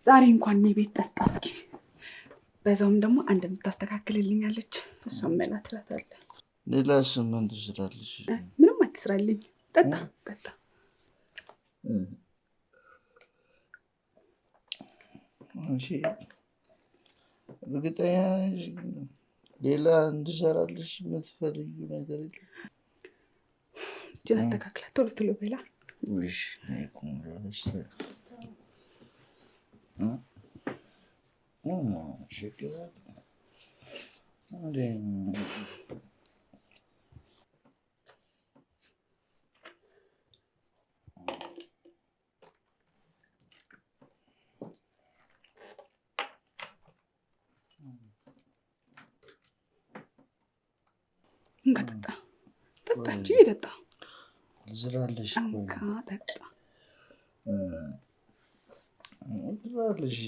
ዛሬ እንኳን እኔ ቤት ጠጣ እስኪ። በዛውም ደግሞ አንድ የምታስተካክልልኛለች። እሷም መላ ትላታለህ። ሌላ ምን ትስራለች? ምንም አትስራልኝ። ጠጣ ጠጣ። እሺ እርግጠኛ ነሽ? ሌላ እንድሰራልሽ የምትፈልጊው ነገር የለም? እጅን አስተካክላ ቶሎ ቶሎ በላ። እሺ እንካ ጠጣ ጠጣ እንጂ ጠጣ። ዝራለሽ እንካ ጠጣ ዝራለሽ።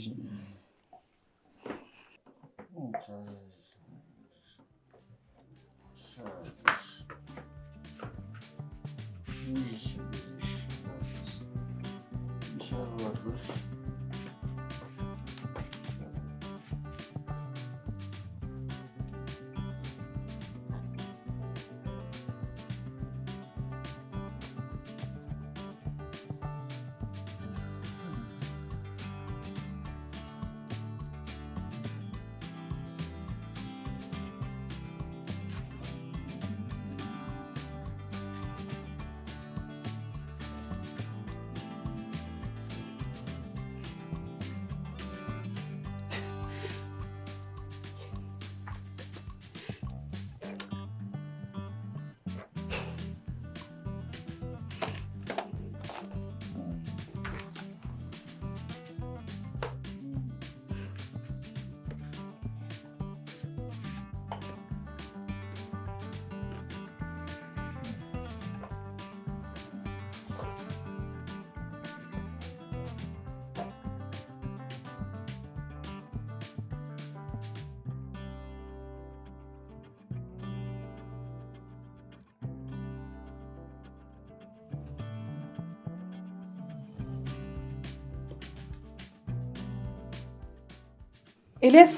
ኤልያስ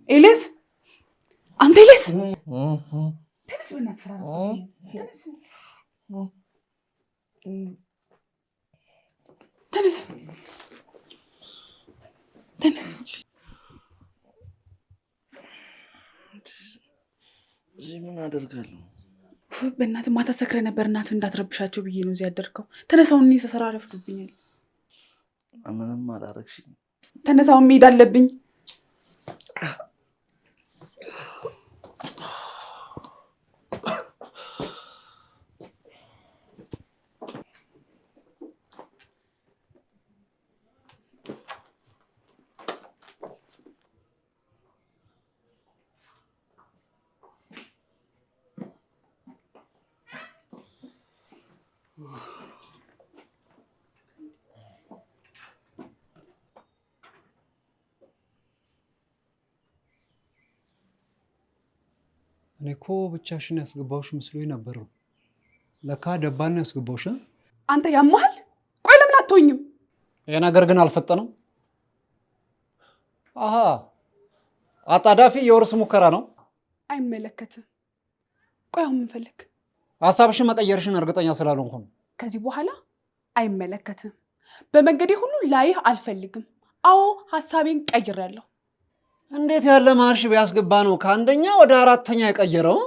ኤልያስ አንተ ኤልያስ ተነስ፣ በእናትህ ስራ ተነስ ተነስ። እዚህ ምን አደርጋለሁ? በእናትህ ማታ ሰክረህ ነበር። እናትህ እንዳትረብሻቸው ብዬ ነው እዚህ ያደርከው። ተነሳውን፣ እኔ ስራ ረፍዶብኛል። ምንም አላረግሽኝ። ተነሳውን፣ መሄድ አለብኝ። እኔ እኮ ብቻሽን ያስገባውሽ መስሎኝ ነበር። ለካ ደባን ነው ያስገባውሽ። አንተ ያማል። ቆይ ለምን አትሆኝም? ይሄ ነገር ግን አልፈጠነም። አሃ አጣዳፊ የውርስ ሙከራ ነው። አይመለከትም። ቆይ አሁን ምን ፈልግ? ሀሳብሽን መቀየርሽን እርግጠኛ ስላልሆንኩ ነው። ከዚህ በኋላ አይመለከትም። በመንገዴ ሁሉ ላይህ አልፈልግም። አዎ ሀሳቤን ቀይሬያለሁ። እንዴት ያለ ማርሽ ቢያስገባ ነው ከአንደኛ ወደ አራተኛ የቀየረው?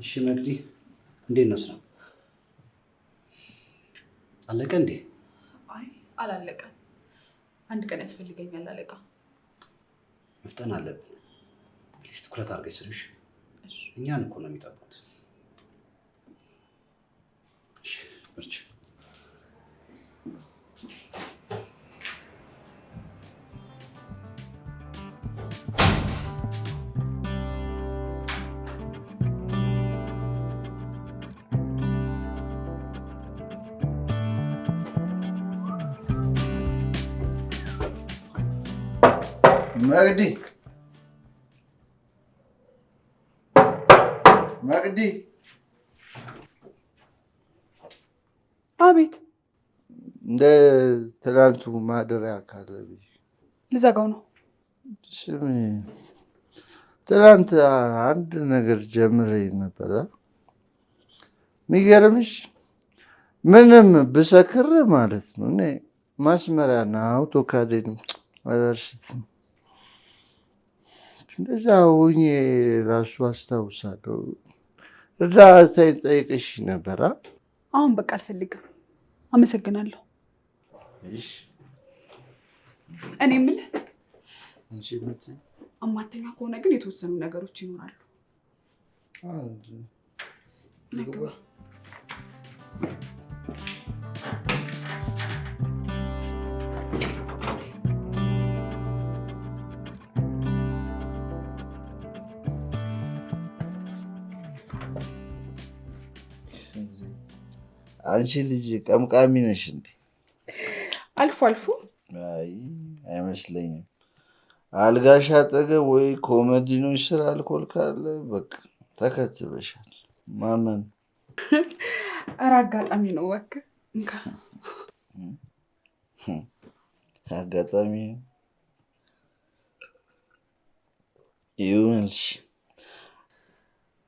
እሺ መግዲ፣ እንዴት ነው ስራ? አለቀ እንዴ? አይ አላለቀም። አንድ ቀን ያስፈልገኛል አለቃ። መፍጠን አለብን። ፕሊዝ ትኩረት አድርገሽ ስሪሽ። እኛን እኮ ነው የሚጠብቁት። እሺ በርቺ። መግዲ መቅዲ አቤት። እንደ ትናንቱ ማደሪያ ካለብሽ ልዘጋው ነው። ስሚ፣ ትናንት አንድ ነገር ጀምሬ ነበረ። የሚገርምሽ ምንም ብሰክር ማለት ነው እኔ ማስመሪያና አውቶካዴን አልረስትም። እንደዛ ሆኜ ራሱ አስታውሳለሁ። እርዳታዬን ጠይቀሽ ነበረ። አሁን በቃ አልፈልግም። አመሰግናለሁ። እኔ የምልህ አማተኛ ከሆነ ግን የተወሰኑ ነገሮች ይኖራሉ። አንቺ ልጅ ቀምቃሚ ነሽ እንዴ? አልፎ አልፎ። አይ አይመስለኝም። አልጋሽ አጠገብ ወይ ኮመዲኖች ስር አልኮል ካለ በቃ ተከትበሻል። ማመን ኧረ አጋጣሚ ነው። እባክህ እንካ። አጋጣሚ ይሁንልሽ።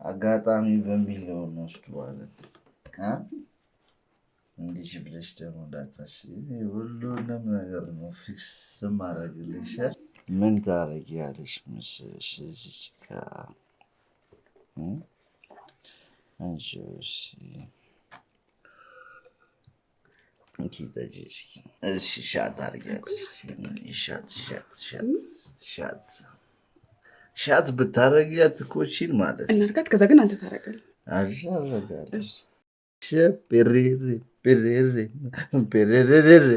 አጋጣሚ በሚለው እንወስዱ ማለት ነው። እንዲህ ብለሽ ደግሞ እንዳታስቢ፣ ሁሉንም ነገር ነው ፊክስ ማድረግልሽ። ምን ታደርጊያለሽ መሰለሽ? እዚች ጋር አንቺ እሺ ሻት አድርጊያት። ሻት ብታደርጊያት እኮ እቺን ማለት ነው እናድርጋት። ከዛ ግን አንተ ታደርጋለህ። አደርጋለሁ። ሸፔሬሬ ፔሬሬ ፔሬሬሬ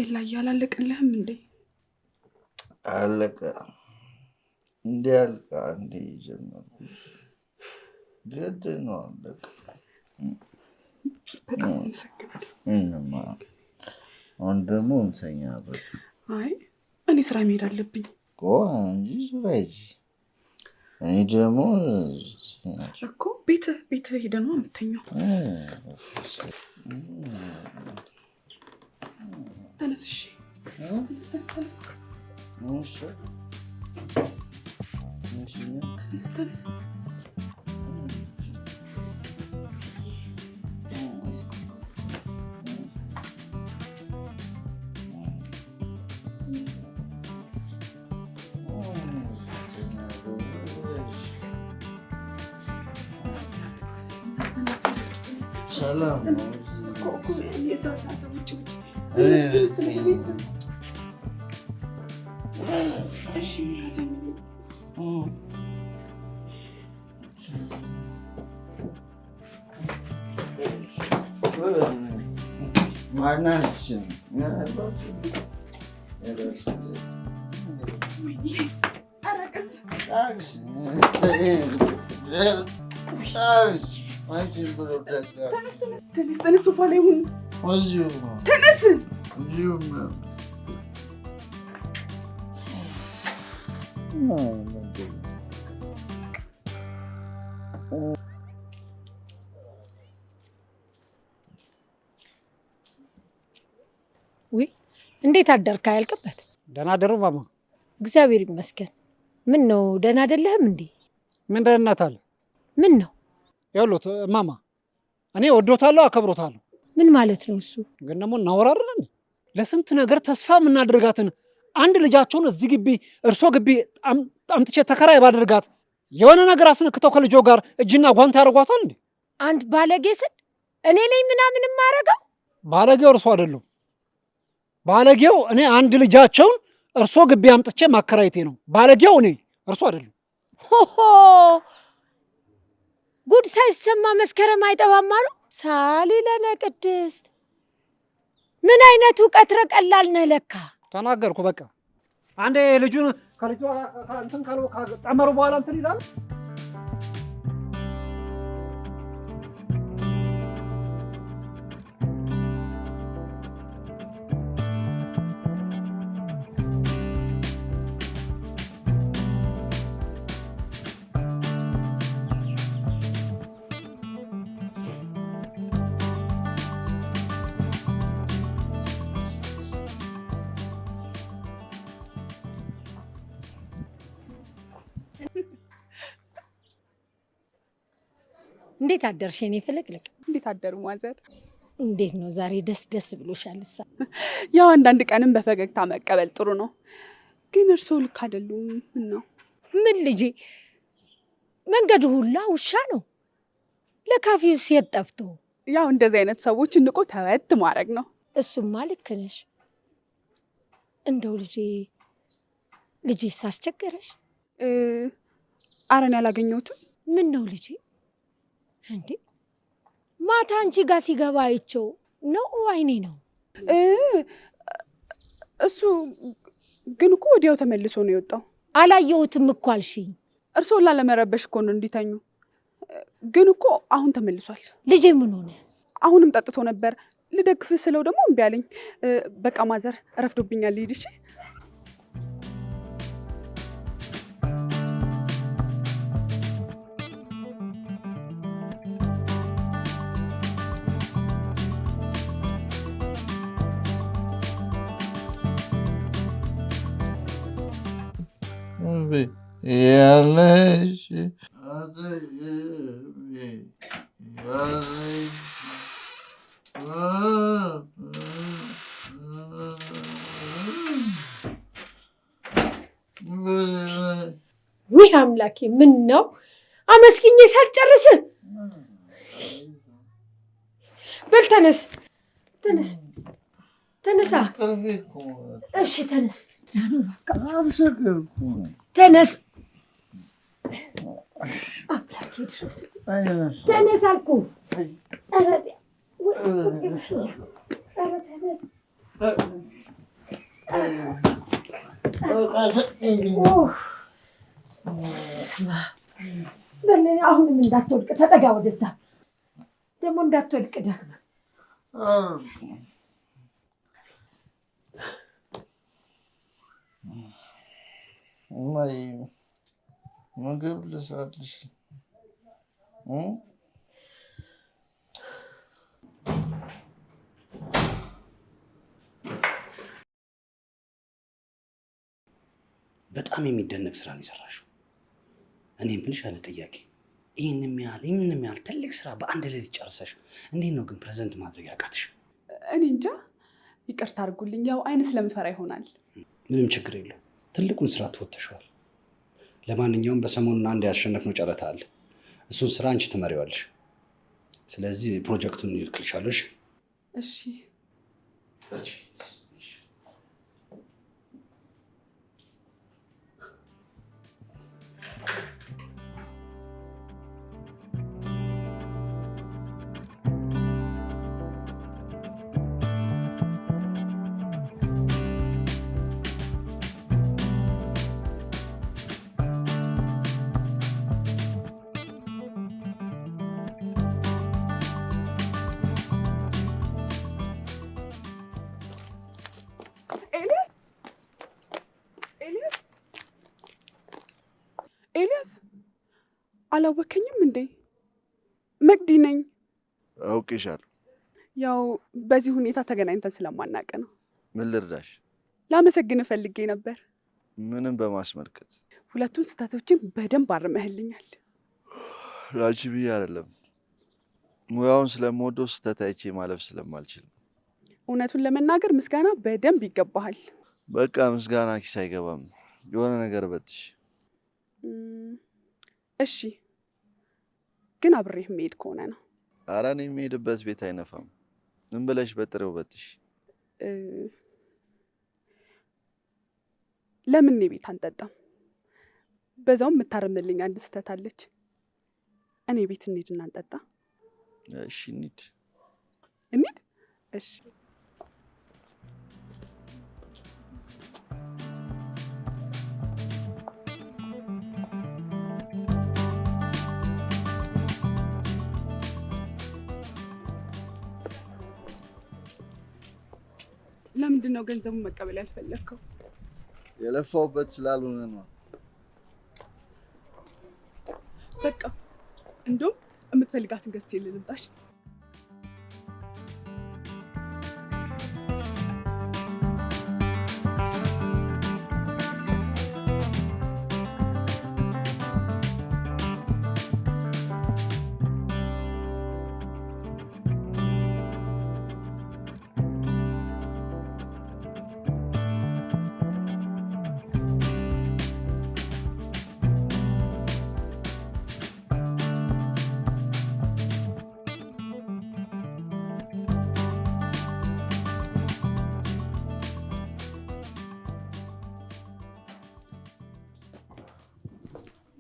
ኢላ እያላለቅልህም እንዴ? አለቀ እንዴ? አልቃ እንዴ? ጀመርኩ ግድ ነው። አለቀ። በጣም አመሰግናለሁ። አሁን ደግሞ እንተኛ። በቃ አይ እኔ ስራ መሄድ አለብኝ እኮ እንጂ ስራ ሂጂ። እኔ ደግሞ እኮ ቤት ሄደህ ነው የምተኛው። ተነስ። እሺ ተነስ። ተነስ። ሰላም ነው። ማናችን ተነስ። ሶፋ ላይ ሁን። ተነስ። ውይ እንዴት አደርክ? አያልቅበት። ደህና አደሩ ማማ። እግዚአብሔር ይመስገን። ምን ነው ደህና አይደለህም እንዴ? ምን ደህንነት አለ? ምን ነው? ይኸውልዎት ማማ፣ እኔ ወዶታለሁ፣ አከብሮታለሁ። ምን ማለት ነው እሱ? ግን ደግሞ እናወራለን። ለስንት ነገር ተስፋ የምናደርጋትን አንድ ልጃቸውን እዚህ ግቢ እርሶ ግቢ አምጥቼ ተከራይ ባደርጋት የሆነ ነገር አስነክተው ከልጆ ጋር እጅና ጓንት ያደርጓታል እንዴ? አንድ ባለጌ ስል እኔ ነኝ ምናምን የማደርገው? ባለጌው እርሶ አይደሉም። ባለጌው እኔ አንድ ልጃቸውን እርሶ ግቢ አምጥቼ ማከራየቴ ነው። ባለጌው እኔ እርሶ አይደሉም። ሆሆ ጉድ ሳይሰማ መስከረም አይጠባም አሉ። ሳሊ ለነ ቅድስት ምን አይነቱ ቀትረ ቀላል ነህ ለካ። ተናገርኩ በቃ። አንዴ ልጁን ከልጇ እንትን ካጠመሩ በኋላ እንትን ይላል። እንዴት አደርሽ የኔ ፍልቅልቅ? እንዴት አደሩ ማዘር? እንዴት ነው ዛሬ ደስ ደስ ብሎሻል? ያው አንዳንድ ቀንም በፈገግታ መቀበል ጥሩ ነው፣ ግን እርስዎ ልክ አይደሉም። ምን ነው? ምን ልጄ፣ መንገዱ ሁላ ውሻ ነው። ለካፊው ሴት ጠፍቶ ያው እንደዚህ አይነት ሰዎች ንቆ ተወት ማድረግ ነው። እሱማ ልክ ነሽ። እንደው ልጄ ሳስቸገረሽ? ኧረ እኔ አላገኘሁትም። ምን ነው ልጄ? እንዴ ማታ አንቺ ጋር ሲገባ አይቼው ነው አይኔ ነው? እሱ ግን እኮ ወዲያው ተመልሶ ነው የወጣው። አላየሁትም እኮ አልሽኝ። እርስዎን ላለመረበሽ እኮ ነው እንዲተኙ። ግን እኮ አሁን ተመልሷል። ልጄ ምን ሆነ? አሁንም ጠጥቶ ነበር። ልደግፍ ስለው ደግሞ እምቢ አለኝ። በቃ ማዘር ረፍዶብኛል፣ ልሂድ። እሺ ያለሽ ውይ አምላኬ፣ ምን ነው አመስግኜ ሳልጨርስህ? በል ተነስ ተነስ ተነሳ። እሺ ተነስ ተነስ። አምላኬ ድረስ ተነስ አልኩህ። ኧረ ተነስ። ስማ አሁንም እንዳትወድቅ ተጠጋ። ወደዛ ደግሞ እንዳትወድቅ ደግመህ። ምግብ ልስራልሽ? በጣም የሚደነቅ ስራ ነው የሰራሽው። እኔ የምልሽ አለ ጥያቄ፣ ይህንም ያህል ትልቅ ስራ በአንድ ሌሊት ጨርሰሽ እንዴት ነው ግን ፕሬዘንት ማድረግ ያቃትሽ? እኔ እንጃ፣ ይቅርታ አድርጉልኝ። ያው አይን ስለምፈራ ይሆናል። ምንም ችግር የለው፣ ትልቁን ስራ ትወጥተሽዋል። ለማንኛውም በሰሞኑን አንድ ያሸነፍነው ጨረታ አለ። እሱን ስራ አንቺ ትመሪዋለሽ። ስለዚህ ፕሮጀክቱን ይልክልሻለሽ። እሺ ኤልያስ፣ አላወከኝም እንዴ? መቅዲ ነኝ። አውቄሻለሁ። ያው በዚህ ሁኔታ ተገናኝተን ስለማናውቅ ነው። ምን ልርዳሽ? ላመሰግን ፈልጌ ነበር። ምንም በማስመልከት? ሁለቱን ስህተቶችን በደንብ አርመህልኛል። ላንቺ ብዬ አይደለም፣ ሙያውን ስለምወደው ስህተት አይቼ ማለፍ ስለማልችል። እውነቱን ለመናገር ምስጋና በደንብ ይገባሃል። በቃ ምስጋና ኪስ አይገባም። የሆነ ነገር በትሽ። እሺ፣ ግን አብሬህ መሄድ ከሆነ ነው። ኧረ እኔ የምሄድበት ቤት አይነፋም። ምን ብለሽ በጥሬው በትሽ። ለምን እኔ ቤት አንጠጣም? በዛውም የምታርምልኝ አንድ ስህተት አለች። እኔ ቤት እንሂድና እንጠጣ። እሺ እንሂድ። እንሂድ? እሺ። ለምንድን ነው ገንዘቡን መቀበል ያልፈለግከው? የለፋውበት ስላልሆነ ነው። በቃ እንደውም የምትፈልጋትን ገዝቼ ልምጣሽ።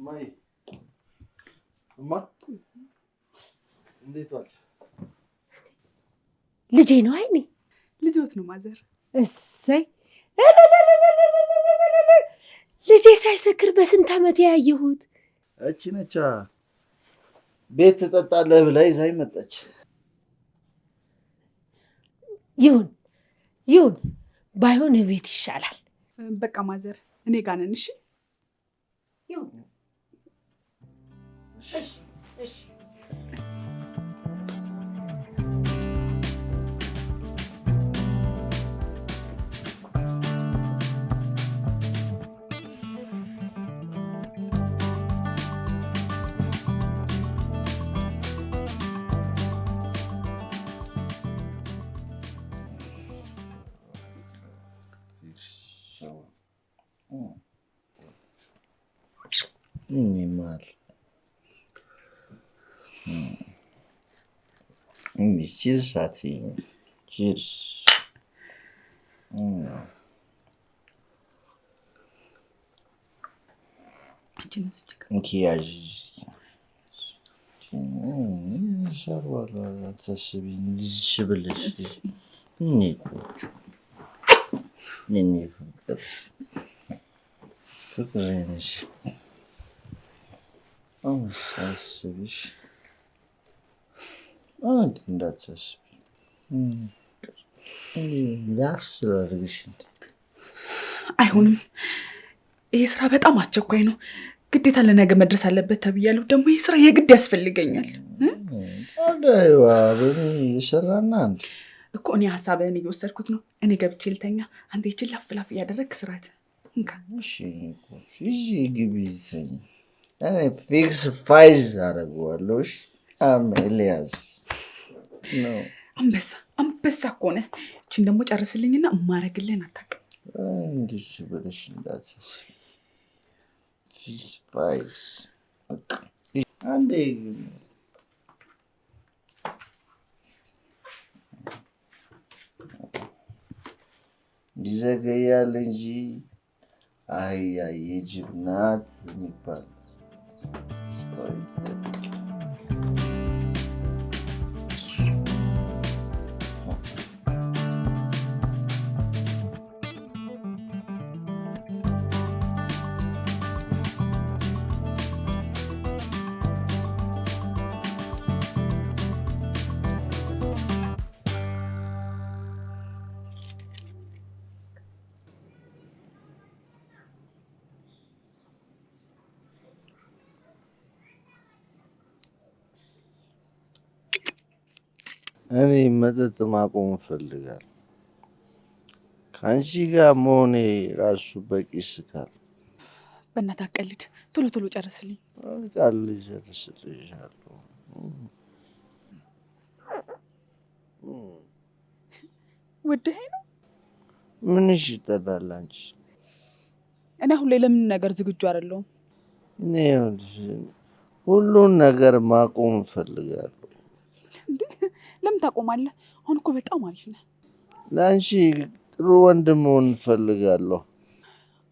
ማይ እማ እንዴት ዋልሽ? ልጄ ነው አይኔ። ልጆት ነው ማዘር። እሰይ ልጄ ሳይሰክር በስንት ዓመት ያየሁት። እቺ ነቻ ቤት ትጠጣለህ ብላ ይዛኝ መጣች። ይሁን ባይሆን ቤት ይሻላል። በቃ ማዘር እኔ ጋር ነን። እሺ ይሁን። እሺ Animal. Cheers, Sati. Cheers. Maquiagem. Şarvalar taşıbın şibirleşti. Ne fıkraymış. Ama sarsımış. Anladın da taşıbın. Yaşlılar şimdi. አይሆንም። ይሄ ስራ በጣም አስቸኳይ ነው። ግዴታ ለነገ መድረስ አለበት ተብያለሁ። ደግሞ ይሄ ስራ የግድ ያስፈልገኛል። ታዲያ የሰራና አንተ እኮ እኔ ሀሳብህን እየወሰድኩት ነው። እኔ ገብቼ ልተኛ፣ አንተ ይችን ላፍ ላፍ እያደረግህ ስራት። እሺ ግቢ ተኝ። እኔ ፊክስ ፋይዝ አደርገዋለሁ። ኤልያስ አንበሳ እኮ ነህ። ይችን ደግሞ ጨርስልኝና እማረግልህን አታውቅም። እንዲህ ብለሽ እንዳትስ ፊክስ ፋይዝ አንዴ ይዘገያል እንጂ አህያ የጅብ ናት የሚባል እኔ መጠጥ ማቆም እፈልጋለሁ። ከአንቺ ጋር መሆኔ ራሱ በቂ ስካር። በእናትህ አትቀልድ። ቶሎ ቶሎ ጨርስልኝ። ቃል ጨርስልሻለሁ። ወደኸኝ ነው? ምንሽ ይጠላል አንቺ? እኔ አሁን ላይ ለምን ነገር ዝግጁ አይደለሁም። እኔ ሁሉን ነገር ማቆም እፈልጋለሁ። ለምን ታቆማለህ? አሁን እኮ በጣም አሪፍ ነህ። ለአንቺ ጥሩ ወንድ መሆን እፈልጋለሁ።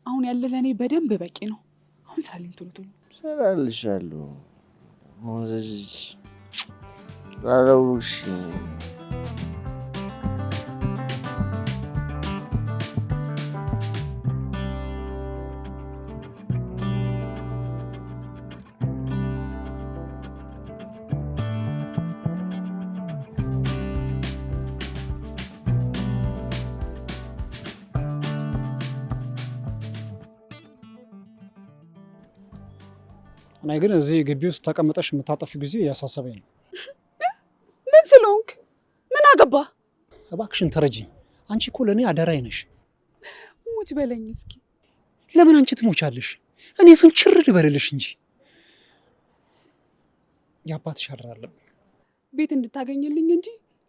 አሁን ያለ ለእኔ በደንብ በቂ ነው። አሁን ስራልኝ ቶሎ ቶሎ። እሰራልሻለሁ። አረውሽ እኔ ግን እዚህ ግቢ ውስጥ ተቀምጠሽ የምታጠፊ ጊዜ ያሳሰበኝ ነው። ምን ስለሆንክ? ምን አገባ? እባክሽን ተረጂኝ። አንቺ እኮ ለእኔ አደራዬ ነሽ። ሙች በለኝ እስኪ። ለምን አንቺ ትሞቻለሽ? እኔ ፍንችር ልበልልሽ እንጂ የአባትሽ አደራ አለብኝ። ቤት እንድታገኝልኝ እንጂ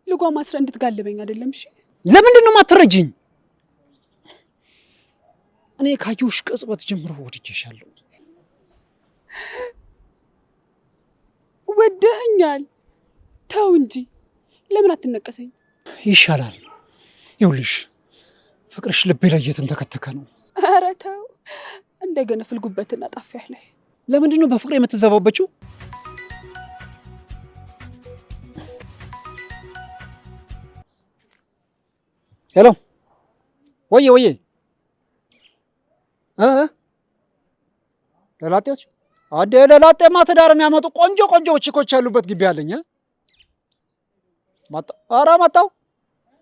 ልጓም አስረ እንድትጋልበኝ አይደለም። እሺ ለምንድን ነው የማትረጂኝ? እኔ ካየሁሽ ቅጽበት ጀምሮ ወድጄሻለሁ። ወደኸኛል። ተው እንጂ ለምን አትነቀሰኝ? ይሻላል። ይኸውልሽ ፍቅርሽ ልቤ ላይ እየተንተከተከ ነው። ኧረ ተው። እንደገና ፍልጉበትና ጣፊያህ ላይ ለምንድን ነው በፍቅር የምትዘባበችው? ሄሎ፣ ወዬ ለላጤዎች አዴ ለላጤማ ትዳር የሚያመጡ ቆንጆ ቺኮች ያሉበት ግቢ አለኝ። መጣ። ኧረ መጣው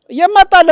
የመጣለ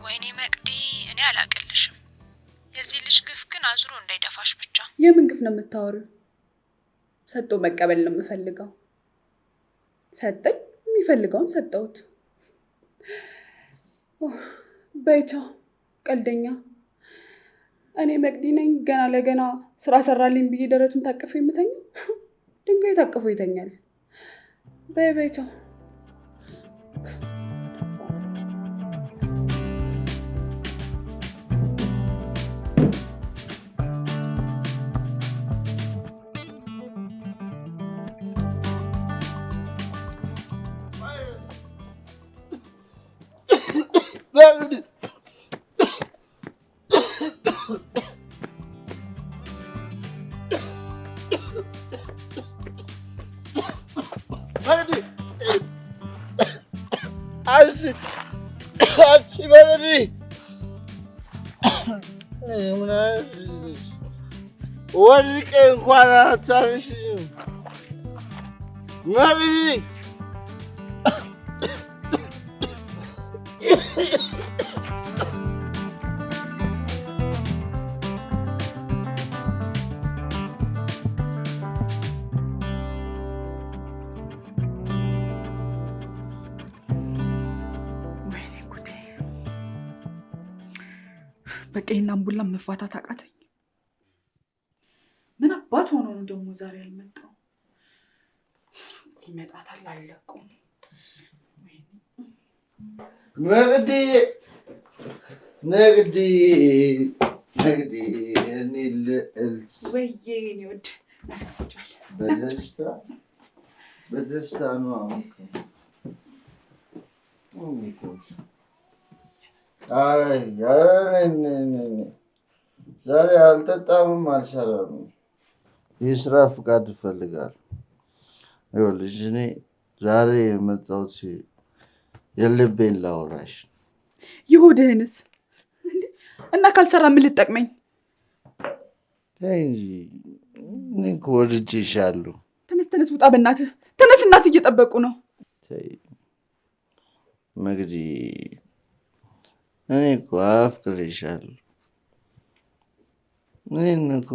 ወይኔ መቅዲ፣ እኔ አላቀልሽም። የዚህ ልጅ ግፍ ግን አዙሮ እንዳይደፋሽ ብቻ። የምን ግፍ ነው የምታወሪው? ሰጥቶ መቀበል ነው የምፈልገው። ሰጠኝ፣ የሚፈልገውን ሰጠሁት። በይቻው ቀልደኛ። እኔ መቅዲ ነኝ ገና ለገና ስራ ሰራልኝ ብዬ ደረቱን ታቅፎ የምተኛው? ድንጋይ ታቅፎ ይተኛል። በይቻው ወድቄ እንኳን አታንሽም መቅዲ። በቃ ይሄን አምቡላ መፋታት አቃተኝ። ምን አባት ሆኖ ነው ደግሞ ዛሬ ያልመጣው? ይመጣታል አልለቀውም። ነግዲ እኔ ልዕልት ወይዬ እኔ ወድ ያስቀምጫል። በደስታ ነው አሁን ዛሬ አልጠጣምም አልሰራም። የስራ ፍቃድ እፈልጋለሁ። ይኸውልሽ እኔ ዛሬ የመጣሁት የልቤን ላውራሽ። ይሁድህንስ እና ካልሰራ ምን ልጠቅመኝ? ተይ እንጂ እኔ እኮ ወድጄሻለሁ። ተነስ ውጣ በእናትህ ተነስ። እናትህ እየጠበቁ ነው። ተይ መግዲ እኔ እኮ አፍቅሬሻለሁ። እኔን እኮ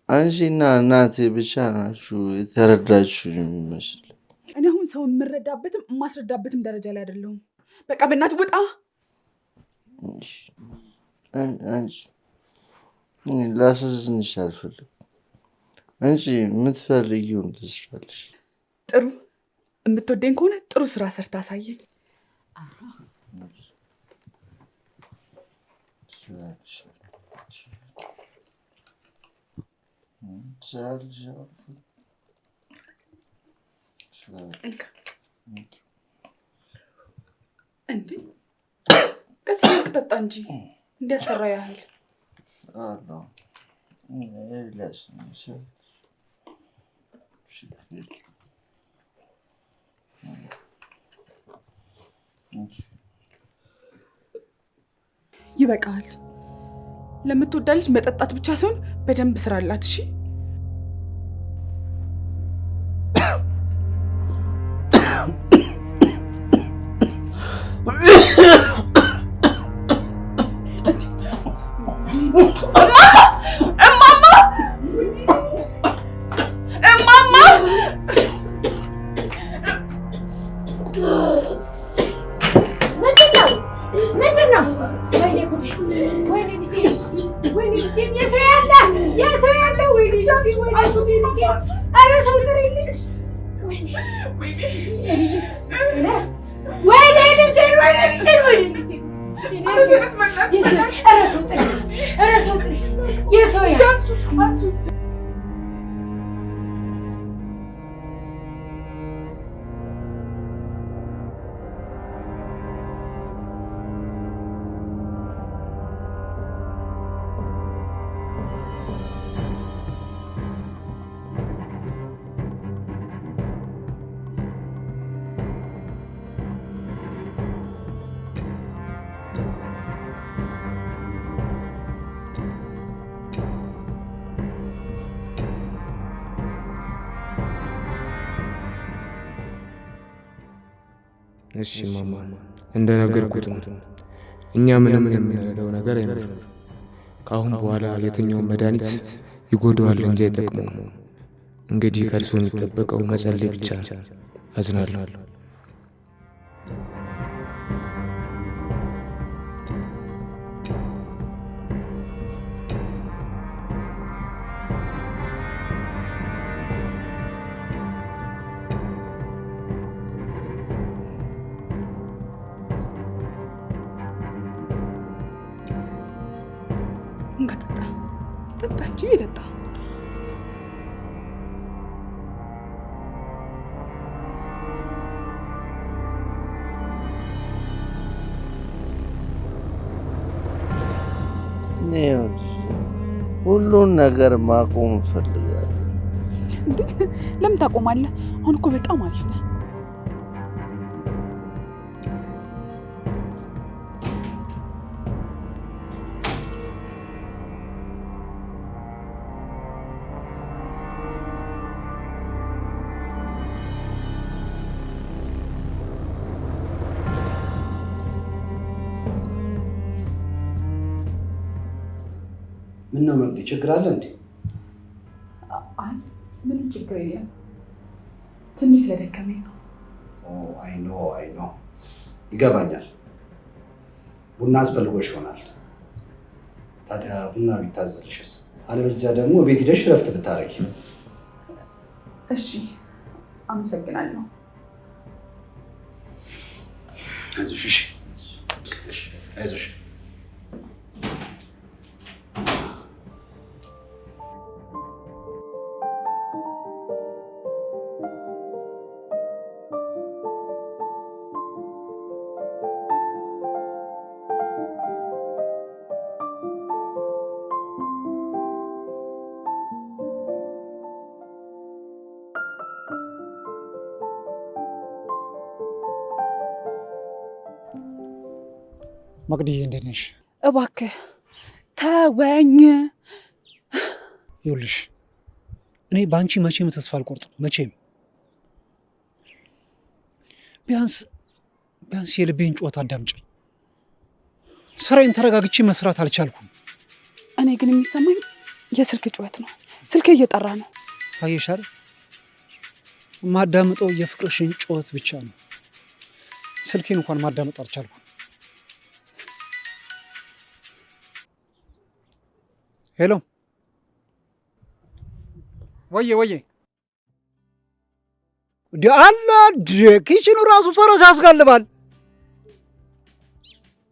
አንቺና እናቴ ብቻ ናችሁ የተረዳችሁ የሚመስል። እኔ አሁን ሰው የምረዳበትም የማስረዳበትም ደረጃ ላይ አይደለሁም። በቃ በእናትህ ውጣ። አንቺ ላሳዝንሽ አልፈልግም። አንቺ የምትፈልጊውን ትስራለሽ። ጥሩ የምትወደኝ ከሆነ ጥሩ ስራ ሰርታ አሳየኝ። እንዴ ቀስ ብለህ ጠጣ እንጂ እንዲያሰራ ያህል ይበቃል። ለምትወዳ ልጅ መጠጣት ብቻ ሳይሆን በደንብ ስራላት። እሺ እሺ ማማ እንደነገርኩት ነው። እኛ ምንም የምንረዳው ነገር አይኖርም። ከአሁን በኋላ የትኛውን መድኃኒት ይጎዳዋል እንጂ አይጠቅመውም። እንግዲህ ከእርሱ የሚጠበቀው መጸለይ ብቻ። አዝናለሁ። ጠጣ እንጂ ጠጣ። ሁሉን ነገር ማቆም እፈልጋለሁ። ለምን ታቆማለህ? አሁን እኮ በጣም አሪፍ ነህ። ምን ነው መግዲ፣ ችግር አለ እንዴ? አይ ምንም ችግር የለም። ትንሽ ስለደከመኝ ነው። አይ ኖ ይገባኛል። ቡና አስፈልጎሽ ይሆናል። ታዲያ ቡና ቢታዘልሽስ? አለበለዚያ ደግሞ ቤት ሄደሽ ረፍት ብታረጊ። እሺ፣ አመሰግናለሁ። አይዞሽ። አይዞሽ። መቅድዬ እንዴት ነሽ? እባክህ ተወኝ። ይኸውልሽ እኔ በአንቺ መቼም ተስፋ አልቆርጥም። መቼም ቢያንስ የልቤን ጩኸት አዳምጪ። ስራዬን ተረጋግቼ መስራት አልቻልኩም። እኔ ግን የሚሰማኝ የስልክ ጩኸት ነው። ስልክ እየጠራ ነው። አየሽ አይደል? ማዳምጠው የፍቅርሽን ጩኸት ብቻ ነው። ስልኬን እንኳን ማዳመጥ አልቻልኩም። ሄሎ፣ ወየ አላ ኪችኑ ራሱ ፈረስ ያስጋልባል።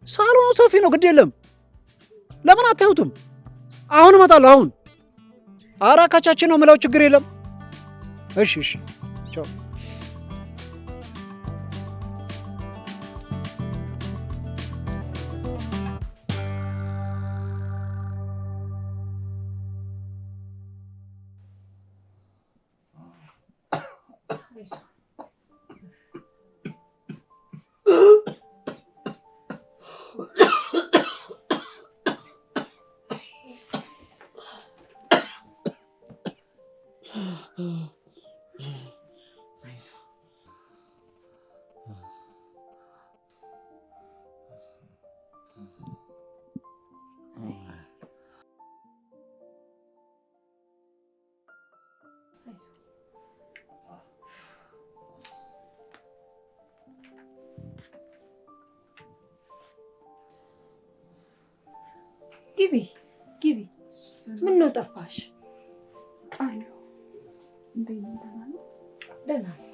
ሳሎኑ ሰፊ ነው፣ ግድ የለም። ለምን አታዩትም? አሁን እመጣለሁ። አሁን አራካቻችን ነው የምለው፣ ችግር የለም። እሺ ቻው። ግቢ። ምን ነው ጠፋሽ? አሎ፣ እንዴት ነው? ደህና ነኝ።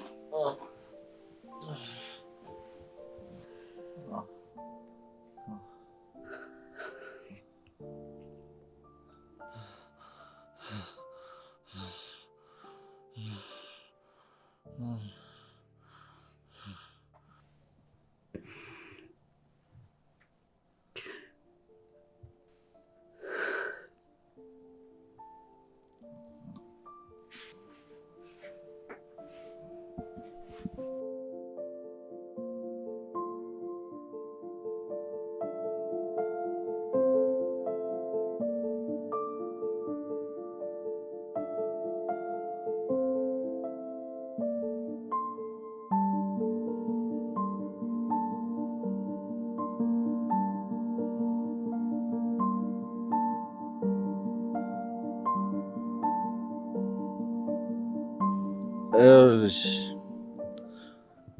ይኸውልሽ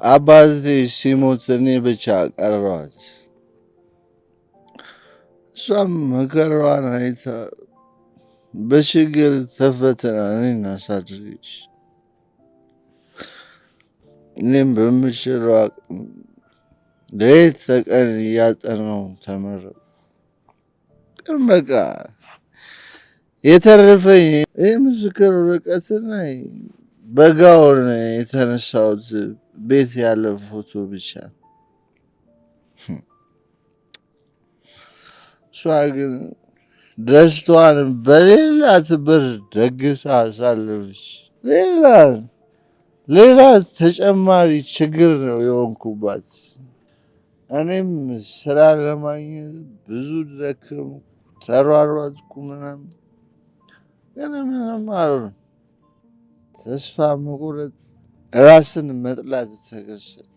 አባቴ ሲሞት እኔ ብቻ ቀረዋት። እሷም መከራዋን አይታ በችግር ተፈተና እኔን አሳድገች። እኔም በምችለው አቅም ሌት ተቀን እያጠናሁ ተመረቅሁ። ግን በቃ የተረፈኝ የምስክር ወረቀትና በጋውን የተነሳሁት ቤት ያለ ፎቶ ብቻ። እሷ ግን ደስታዋን በሌላት ብር ደግሳ አሳለፈች። ሌላ ተጨማሪ ችግር ነው የሆንኩባት። እኔም ስራ ለማግኘት ብዙ ደከምኩ፣ ተሯሯጥኩ ምናምን፣ ግን ምንም አልሆነም። ተስፋ መቁረጥ፣ ራስን መጥላት ተከሰተ።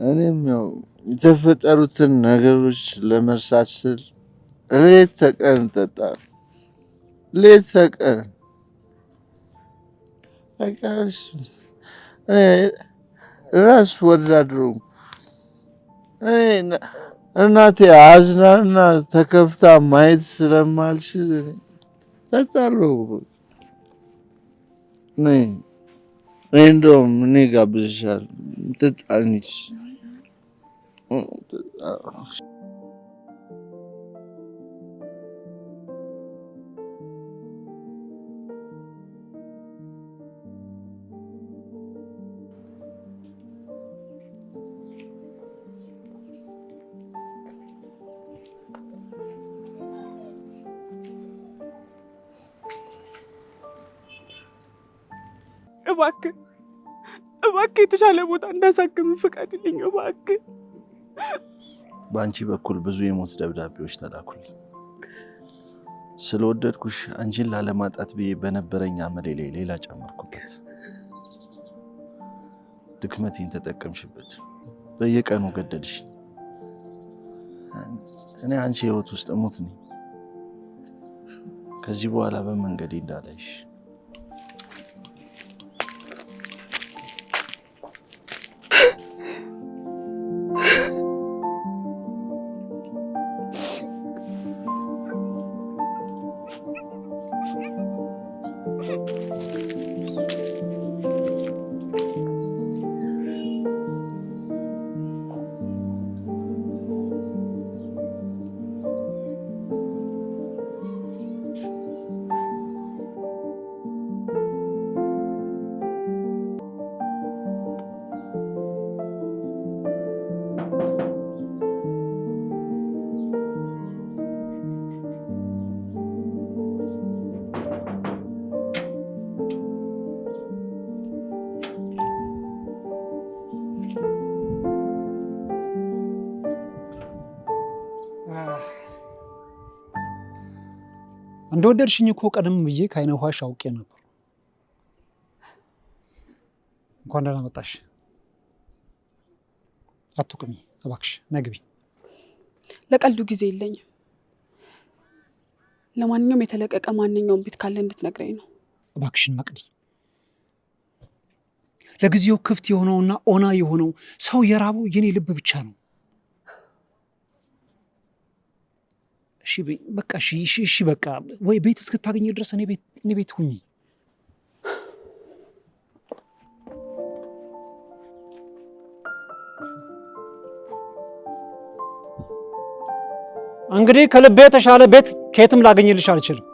እኔም ያው የተፈጠሩትን ነገሮች ለመርሳት ስል ሌት ተቀን እጠጣለሁ። ሌት ተቀን ራስ ወዳድ ሆንኩ። እናቴ አዝናና ተከፍታ ማየት ስለማልችል ተጣለው። እንደውም እኔ ጋብዝሻለሁ ትጣልሽ። እባክህ የተሻለ ቦታ እንዳሳክም ፍቀድልኝ እባክህ። በአንቺ በኩል ብዙ የሞት ደብዳቤዎች ተላኩልኝ። ስለወደድኩሽ አንቺን ላለማጣት ብዬ በነበረኝ አመሌ ላይ ሌላ ጨመርኩበት። ድክመቴን ተጠቀምሽበት፣ በየቀኑ ገደልሽ። እኔ አንቺ ህይወት ውስጥ እሙት ነኝ። ከዚህ በኋላ በመንገዴ እንዳላይሽ። እንደወደድሽኝ እኮ ቀደም ብዬ ከዓይነ ውሃሽ አውቄ ነበር። እንኳን ደህና መጣሽ። አትቁሚ እባክሽ፣ ነግቢ። ለቀልዱ ጊዜ የለኝም። ለማንኛውም የተለቀቀ ማንኛውም ቤት ካለ እንድትነግረኝ ነው። እባክሽን መቅዲ፣ ለጊዜው ክፍት የሆነውና ኦና የሆነው ሰው የራበው የኔ ልብ ብቻ ነው። እሺ በቃ እሺ በቃ ወይ ቤት እስክታገኝ ድረስ እኔ ቤት ሁኚ። እንግዲህ ከልቤ የተሻለ ቤት ከየትም ላገኝልሽ አልችልም።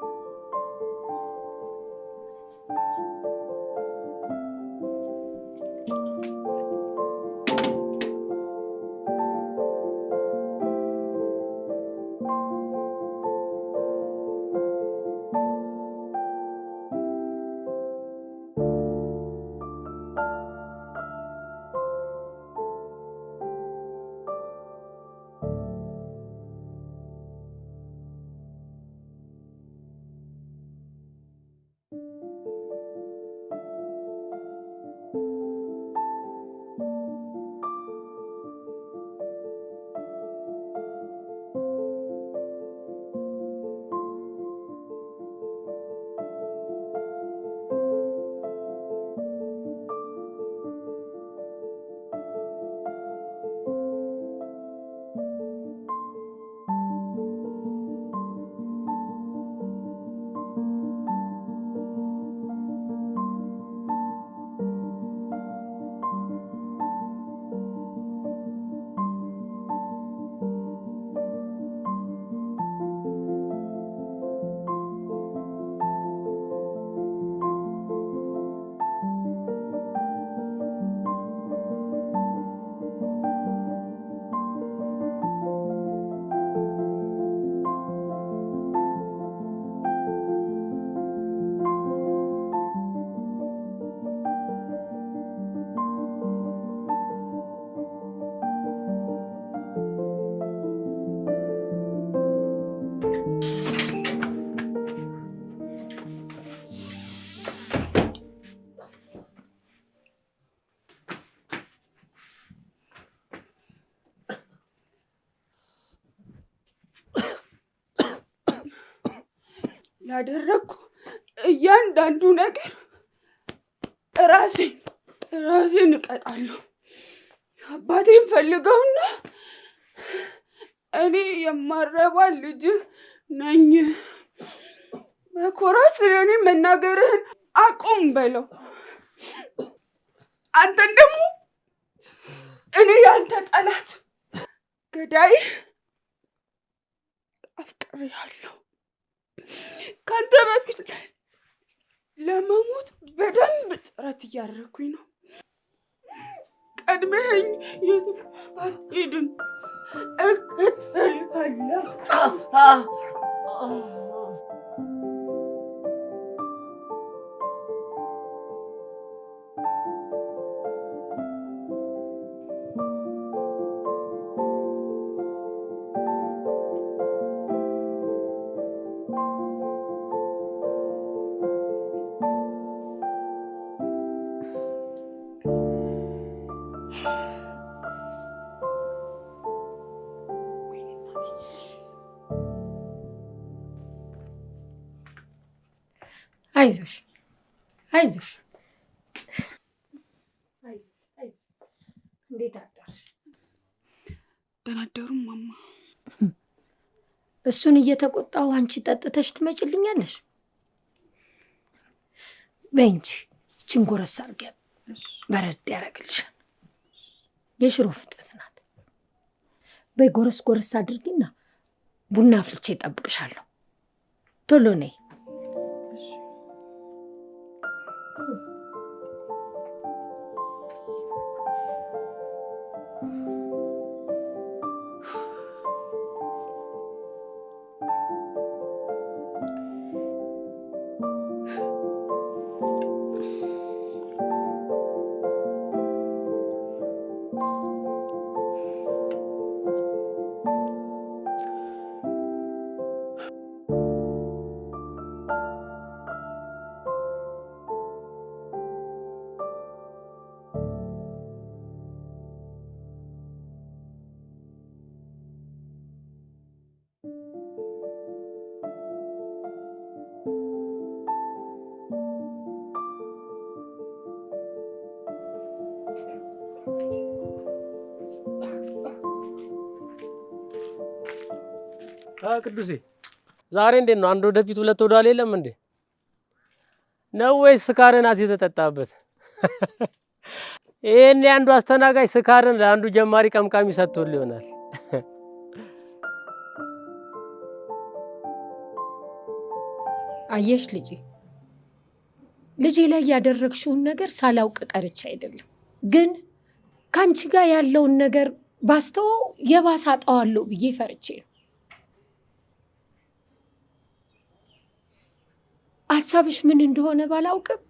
ያደረግኩ እያንዳንዱ ነገር ራሴን እቀጣለሁ። አባቴን ፈልገውና እኔ የማረባ ልጅ ነኝ። በኩራት ስለኔ መናገርህን አቁም በለው። አንተን ደግሞ እኔ ያንተ ጠላት ገዳይ አፍቅሬሃለሁ። ካንተ በፊት ለመሞት በደንብ ጥረት እያደረኩኝ ነው። ቀድመኸኝ የትም አትሄድም። እከተልሃለሁ። አይዞሽ አይዞሽ። እንዴት አደርሽ? ደህና አደሩ ማማ። እሱን እየተቆጣው አንቺ ጠጥተሽ ትመጭልኛለሽ? በይ እንጂ ይህችን ጎረስ አድርጊያት፣ በረድ ያደርግልሻል። የሽሮ ፍትፍት ናት። በይ ጎረስ ጎረስ አድርጊና ቡና አፍልቼ እጠብቅሻለሁ። ቶሎ ነይ። ቅዱሴ ዛሬ እንዴት ነው? አንድ ወደፊት ሁለት ወደ ኋላ የለም እንዴ? ነው ወይስ ስካርን የተጠጣበት? ይሄን አንዱ አስተናጋጅ ስካርን ለአንዱ ጀማሪ ቀምቃሚ ሰጥቶል ይሆናል። አየሽ ልጄ ላይ ያደረግሽውን ነገር ሳላውቅ ቀርቼ አይደለም፣ ግን ካንቺ ጋር ያለውን ነገር ባስተወው የባሰ አጣዋለሁ ብዬ ፈርቼ ነው። ሀሳብሽ ምን እንደሆነ ባላውቅም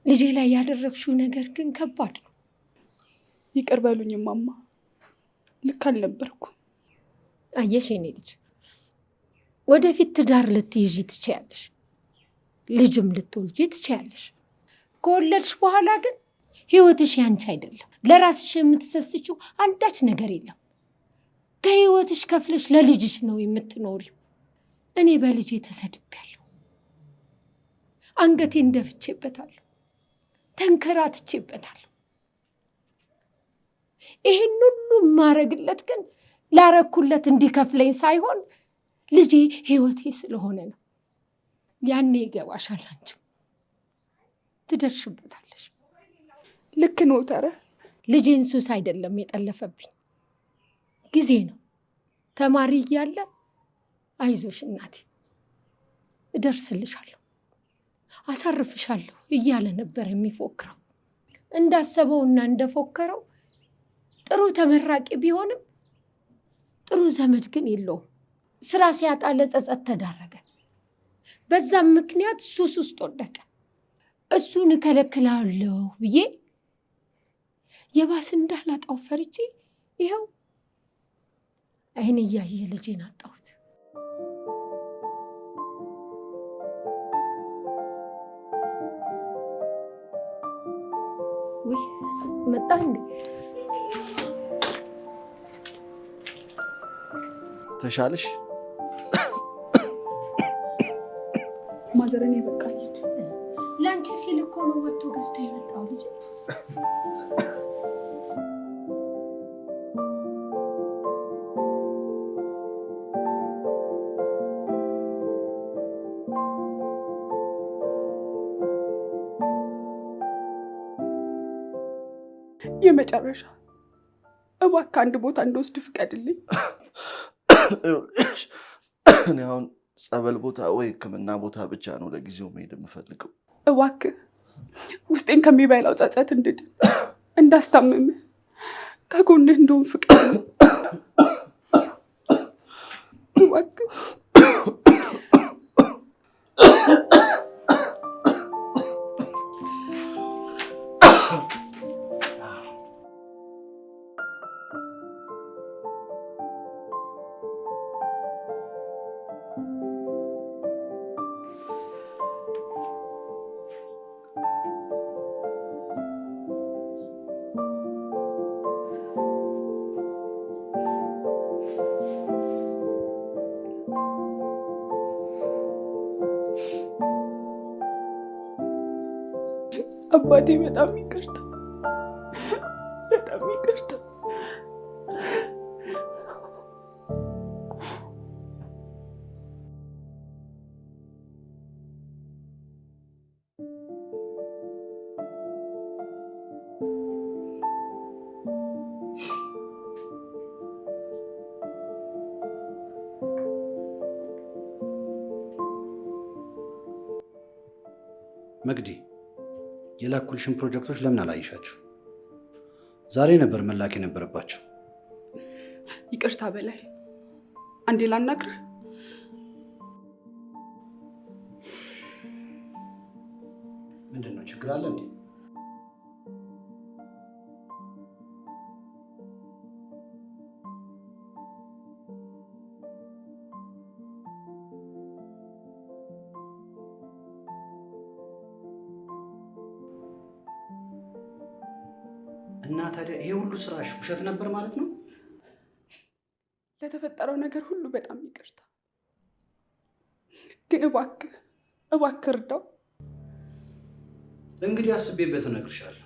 ልጄ ላይ ያደረግሽው ነገር ግን ከባድ ነው። ይቅር በሉኝ ማማ፣ ልክ አልነበርኩም። አየሽ የኔ ልጅ፣ ወደፊት ትዳር ልትይዢ ትችያለሽ፣ ልጅም ልትወልጂ ትችያለሽ። ከወለድሽ በኋላ ግን ህይወትሽ ያንቺ አይደለም። ለራስሽ የምትሰስችው አንዳች ነገር የለም። ከህይወትሽ ከፍለሽ ለልጅሽ ነው የምትኖሪው። እኔ በልጄ ተሰድቤያለሁ። አንገቴን ደፍቼበታለሁ፣ ተንከራትቼበታለሁ። ይሄን ሁሉ ማረግለት ግን ላረኩለት እንዲከፍለኝ ሳይሆን ልጄ ህይወቴ ስለሆነ ነው። ያኔ ይገባሻል፣ አንቺም ትደርሽበታለሽ። ልክ ነው ተረ። ልጄን ሱስ አይደለም የጠለፈብኝ፣ ጊዜ ነው። ተማሪ እያለ አይዞሽ እናቴ እደርስልሻለሁ፣ አሳርፍሻለሁ እያለ ነበር የሚፎክረው። እንዳሰበውና እንደፎከረው ጥሩ ተመራቂ ቢሆንም ጥሩ ዘመድ ግን የለውም። ስራ ሲያጣ ለጸጸት ተዳረገ። በዛም ምክንያት ሱስ ውስጥ ወደቀ። እሱን እከለክላለሁ ብዬ የባስ እንዳላጣው ፈርቼ ይኸው አይን እያየ ልጄን አጣሁት። ወይ መጣ እንዴ? ተሻለሽ? ማዘረኔ በቃ ለአንቺ ሲል እኮ ነው ወጥቶ ገዝቶ የመጣው ልጅ። የመጨረሻ እባክህ አንድ ቦታ እንደወስድ ፍቀድልኝ። እኔ አሁን ጸበል ቦታ ወይ ሕክምና ቦታ ብቻ ነው ለጊዜው መሄድ የምፈልገው። እባክህ ውስጤን ከሚበላው ጸጸት እንድድን እንዳስታምምህ ከጎንህ እንደሆን ፍቀድልኝ እባክህ። አባቴ በጣም ይቅርታ፣ በጣም ይቅርታ። መግዲ የላኩልሽን ፕሮጀክቶች ለምን አላየሻቸው? ዛሬ ነበር መላክ የነበረባቸው። ይቅርታ በላይ አንዴ ላናግርህ። ምንድን ነው ችግር አለ እንዴ? እና ታዲያ ይሄ ሁሉ ስራሽ ውሸት ነበር ማለት ነው? ለተፈጠረው ነገር ሁሉ በጣም ይቅርታ፣ ግን እባክህ እባክህ እርዳው። እንግዲህ አስቤበት እነግርሻለሁ።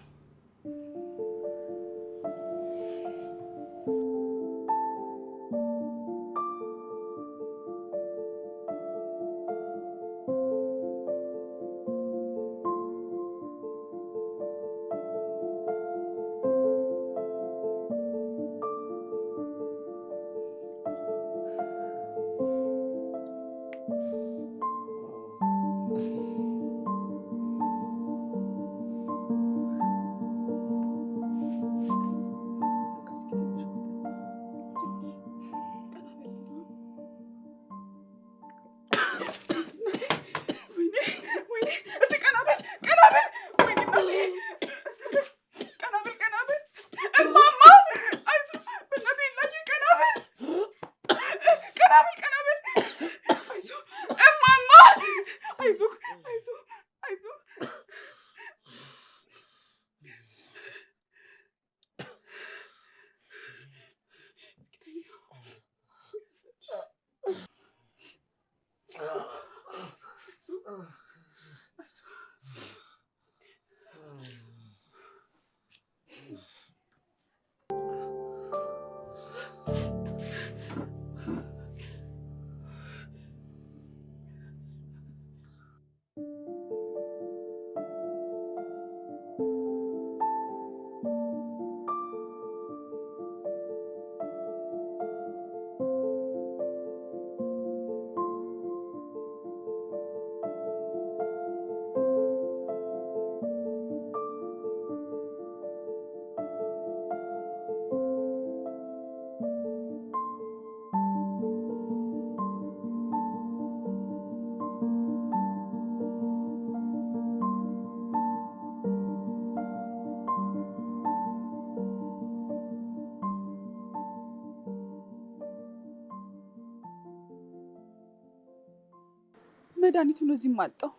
መድኃኒቱን እዚህም አጣው።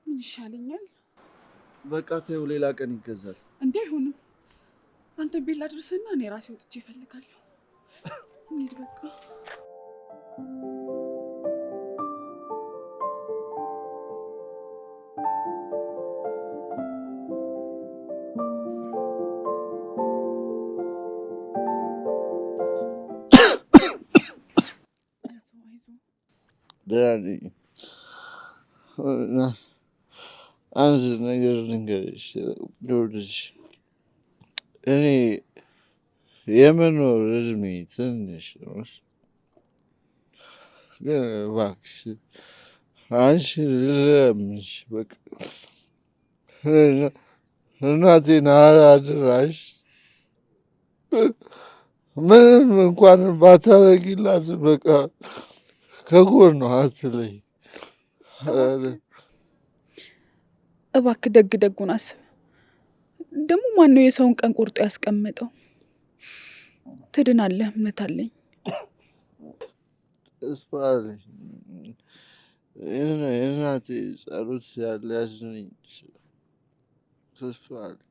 ምን ይሻለኛል? በቃ ተይው፣ ሌላ ቀን ይገዛል። እንዴ አይሆንም። አንተ ቤት ላድርስና እኔ ራሴ ወጥቼ እፈልጋለሁ። እንሂድ በቃ። አንድ ነገር ልንገርሽ ሎርድሽ፣ እኔ የመኖር እድሜ ትንሽ ነው። ግን እባክሽ አንቺ ልለምንሽ በቃ እናቴን አደራሽ። ምንም እንኳን ባታረጊላት በቃ ከጎኗ አትለይ። እባክህ ደግ ደጉን አስብ። ደግሞ ማነው የሰውን ቀን ቆርጦ ያስቀመጠው? ትድናለህ፣ እምነት አለኝ። ተስፋ አለኝ። የእናቴ ጸሎት ሊያድነኝ ይችላል። ተስፋ አለኝ።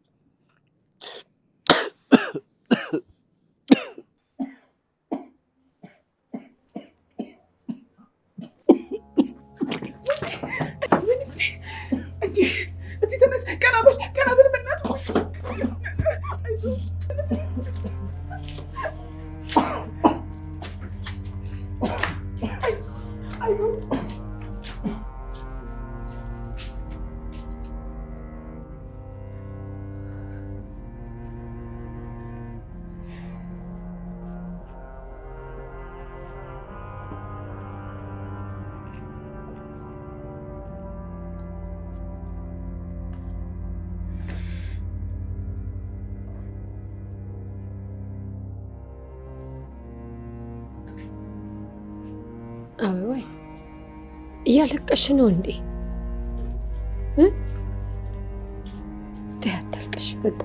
እዚህ ተነስ፣ ቀና በል፣ ቀና በል በእናትህ። አበባይ እያለቀሽ ነው እንዴ? ተይ አታልቅሽ፣ በቃ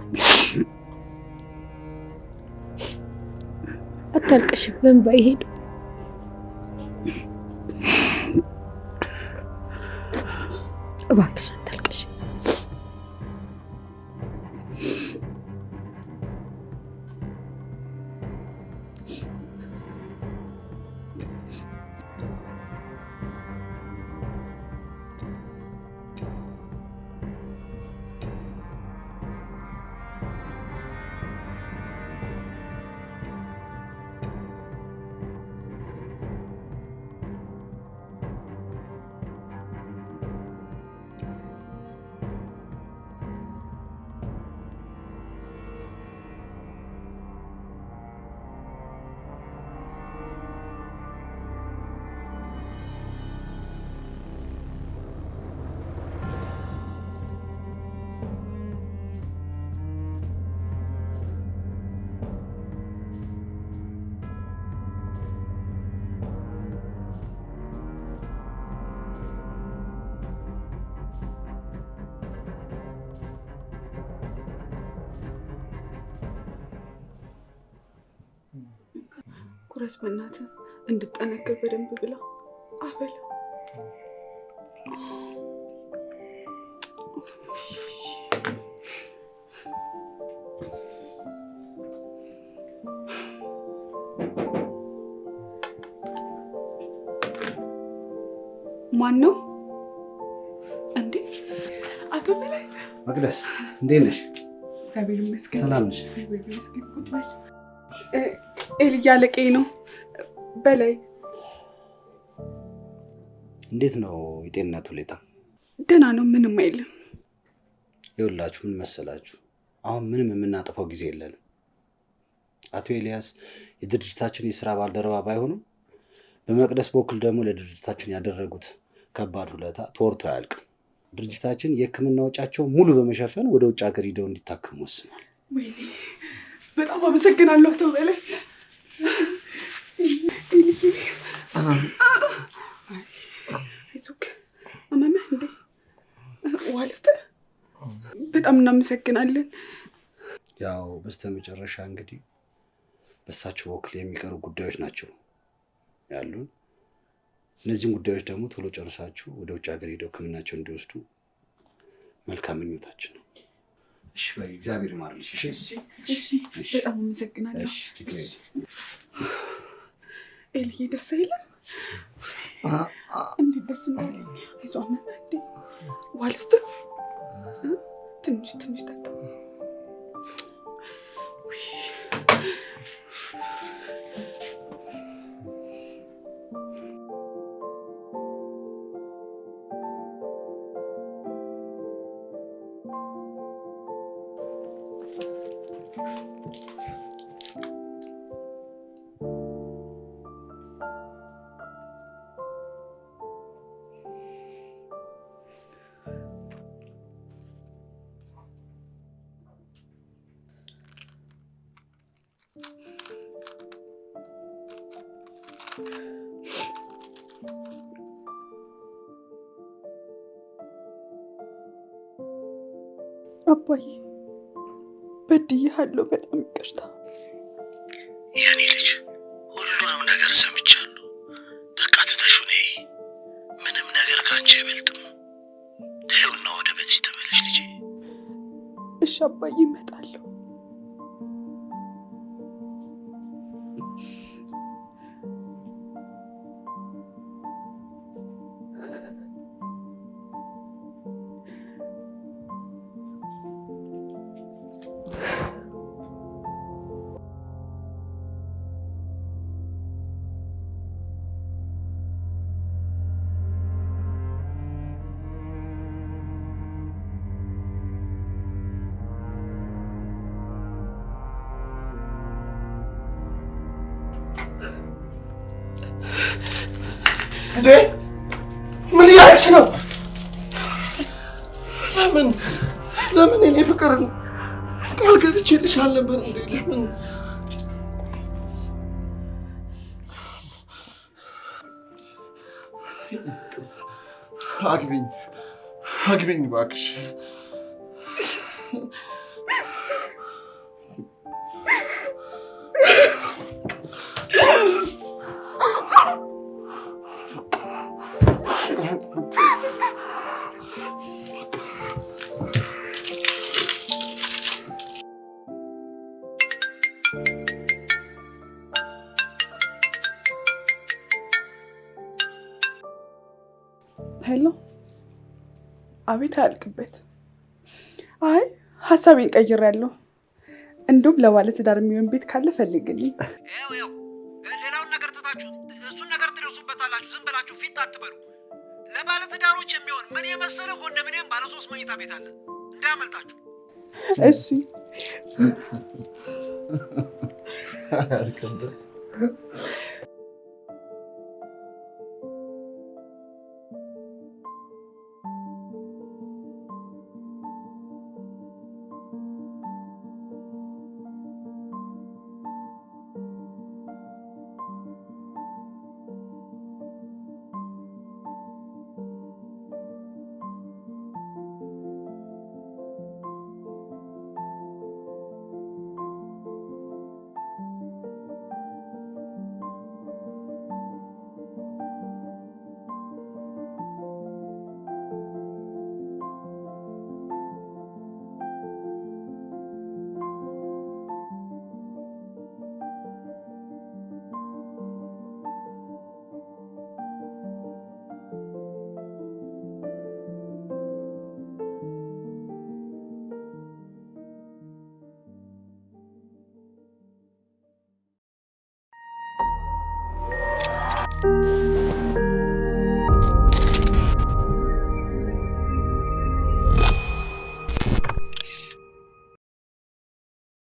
አታልቅሽ። በእንባ ይሄዱ። እባክሽ አታልቅሽ። ኩረስ በእናትህ እንድጠነክር በደንብ ብላ አበላ። ማን ነው እንዴ? አቶ በላይ። መቅደስ እንዴት ነሽ? እግዚአብሔር ይመስገን። ሰላም ነሽ? እግዚአብሔር ይመስገን። ቁጭ በል። ኤልያ አለቀኝ ነው። በላይ እንዴት ነው የጤንነት ሁኔታ? ደህና ነው፣ ምንም አይልም። ይኸውላችሁ ምን መሰላችሁ፣ አሁን ምንም የምናጠፋው ጊዜ የለንም። አቶ ኤልያስ የድርጅታችን የስራ ባልደረባ ባይሆኑም በመቅደስ በኩል ደግሞ ለድርጅታችን ያደረጉት ከባድ ውለታ ተወርቶ አያልቅም። ድርጅታችን የሕክምና ወጪያቸው ሙሉ በመሸፈን ወደ ውጭ ሀገር ሂደው እንዲታከሙ ወስኗል። ወይኔ በጣም አመሰግናለሁ አቶ በላይ። አይዞህ፣ አመመህ እንዴ? ውሃ ልስጥህ? በጣም እናመሰግናለን። ያው በስተመጨረሻ እንግዲህ በእሳቸው በኩል የሚቀሩ ጉዳዮች ናቸው ያሉን። እነዚህን ጉዳዮች ደግሞ ቶሎ ጨርሳችሁ ወደ ውጭ ሀገር ሄደው ሕክምናቸው እንዲወስዱ መልካም ምኞታችን ነው። እሺ፣ እግዚአብሔር ይማርልሽ። እሺ፣ በጣም አመሰግናለሁ። ኤልዬ ደስ አይልም? እንዴት ደስ እንዳለኝ። አይዞህ፣ አመመህ እንዴ? ውሃ ልስጥህ? ትንሽ ትንሽ ጠጣ። አባዬ በድዬሃለሁ፣ በጣም ይቅርታ። የኔ ልጅ ሁሉንም ነገር ሰምቻለሁ። በቃ ትተሽው ነይ። ምንም ነገር ከአንቺ አይበልጥም። ተይውና ወደ ቤትሽ ተመለሽ ልጄ። እሺ አባዬ፣ እመጣለሁ። እንዴ ምን እያደረግሽ ነው? ለምን እኔ ፍቅር ቃል ገብቼልሽ አልነበር እንዴ? ለምን አግቢኝ እባክሽ። ሄሎ፣ አቤት። አያልቅበት። አይ ሀሳቤን ቀይሬያለሁ። እንዲሁም ለባለትዳር የሚሆን ቤት ካለ ፈልግልኝ። ይኸው ሌላውን ነገር ትታችሁ እሱን ነገር ትደርሱበታላችሁ። ዝም ብላችሁ ፊት አትበሉ። ለባለትዳሮች የሚሆን ምን የመሰለ ኮንዶሚኒየም ባለ 3 መኝታ ቤት አለ፣ እንዳያመልጣችሁ። እሺ። Thank you.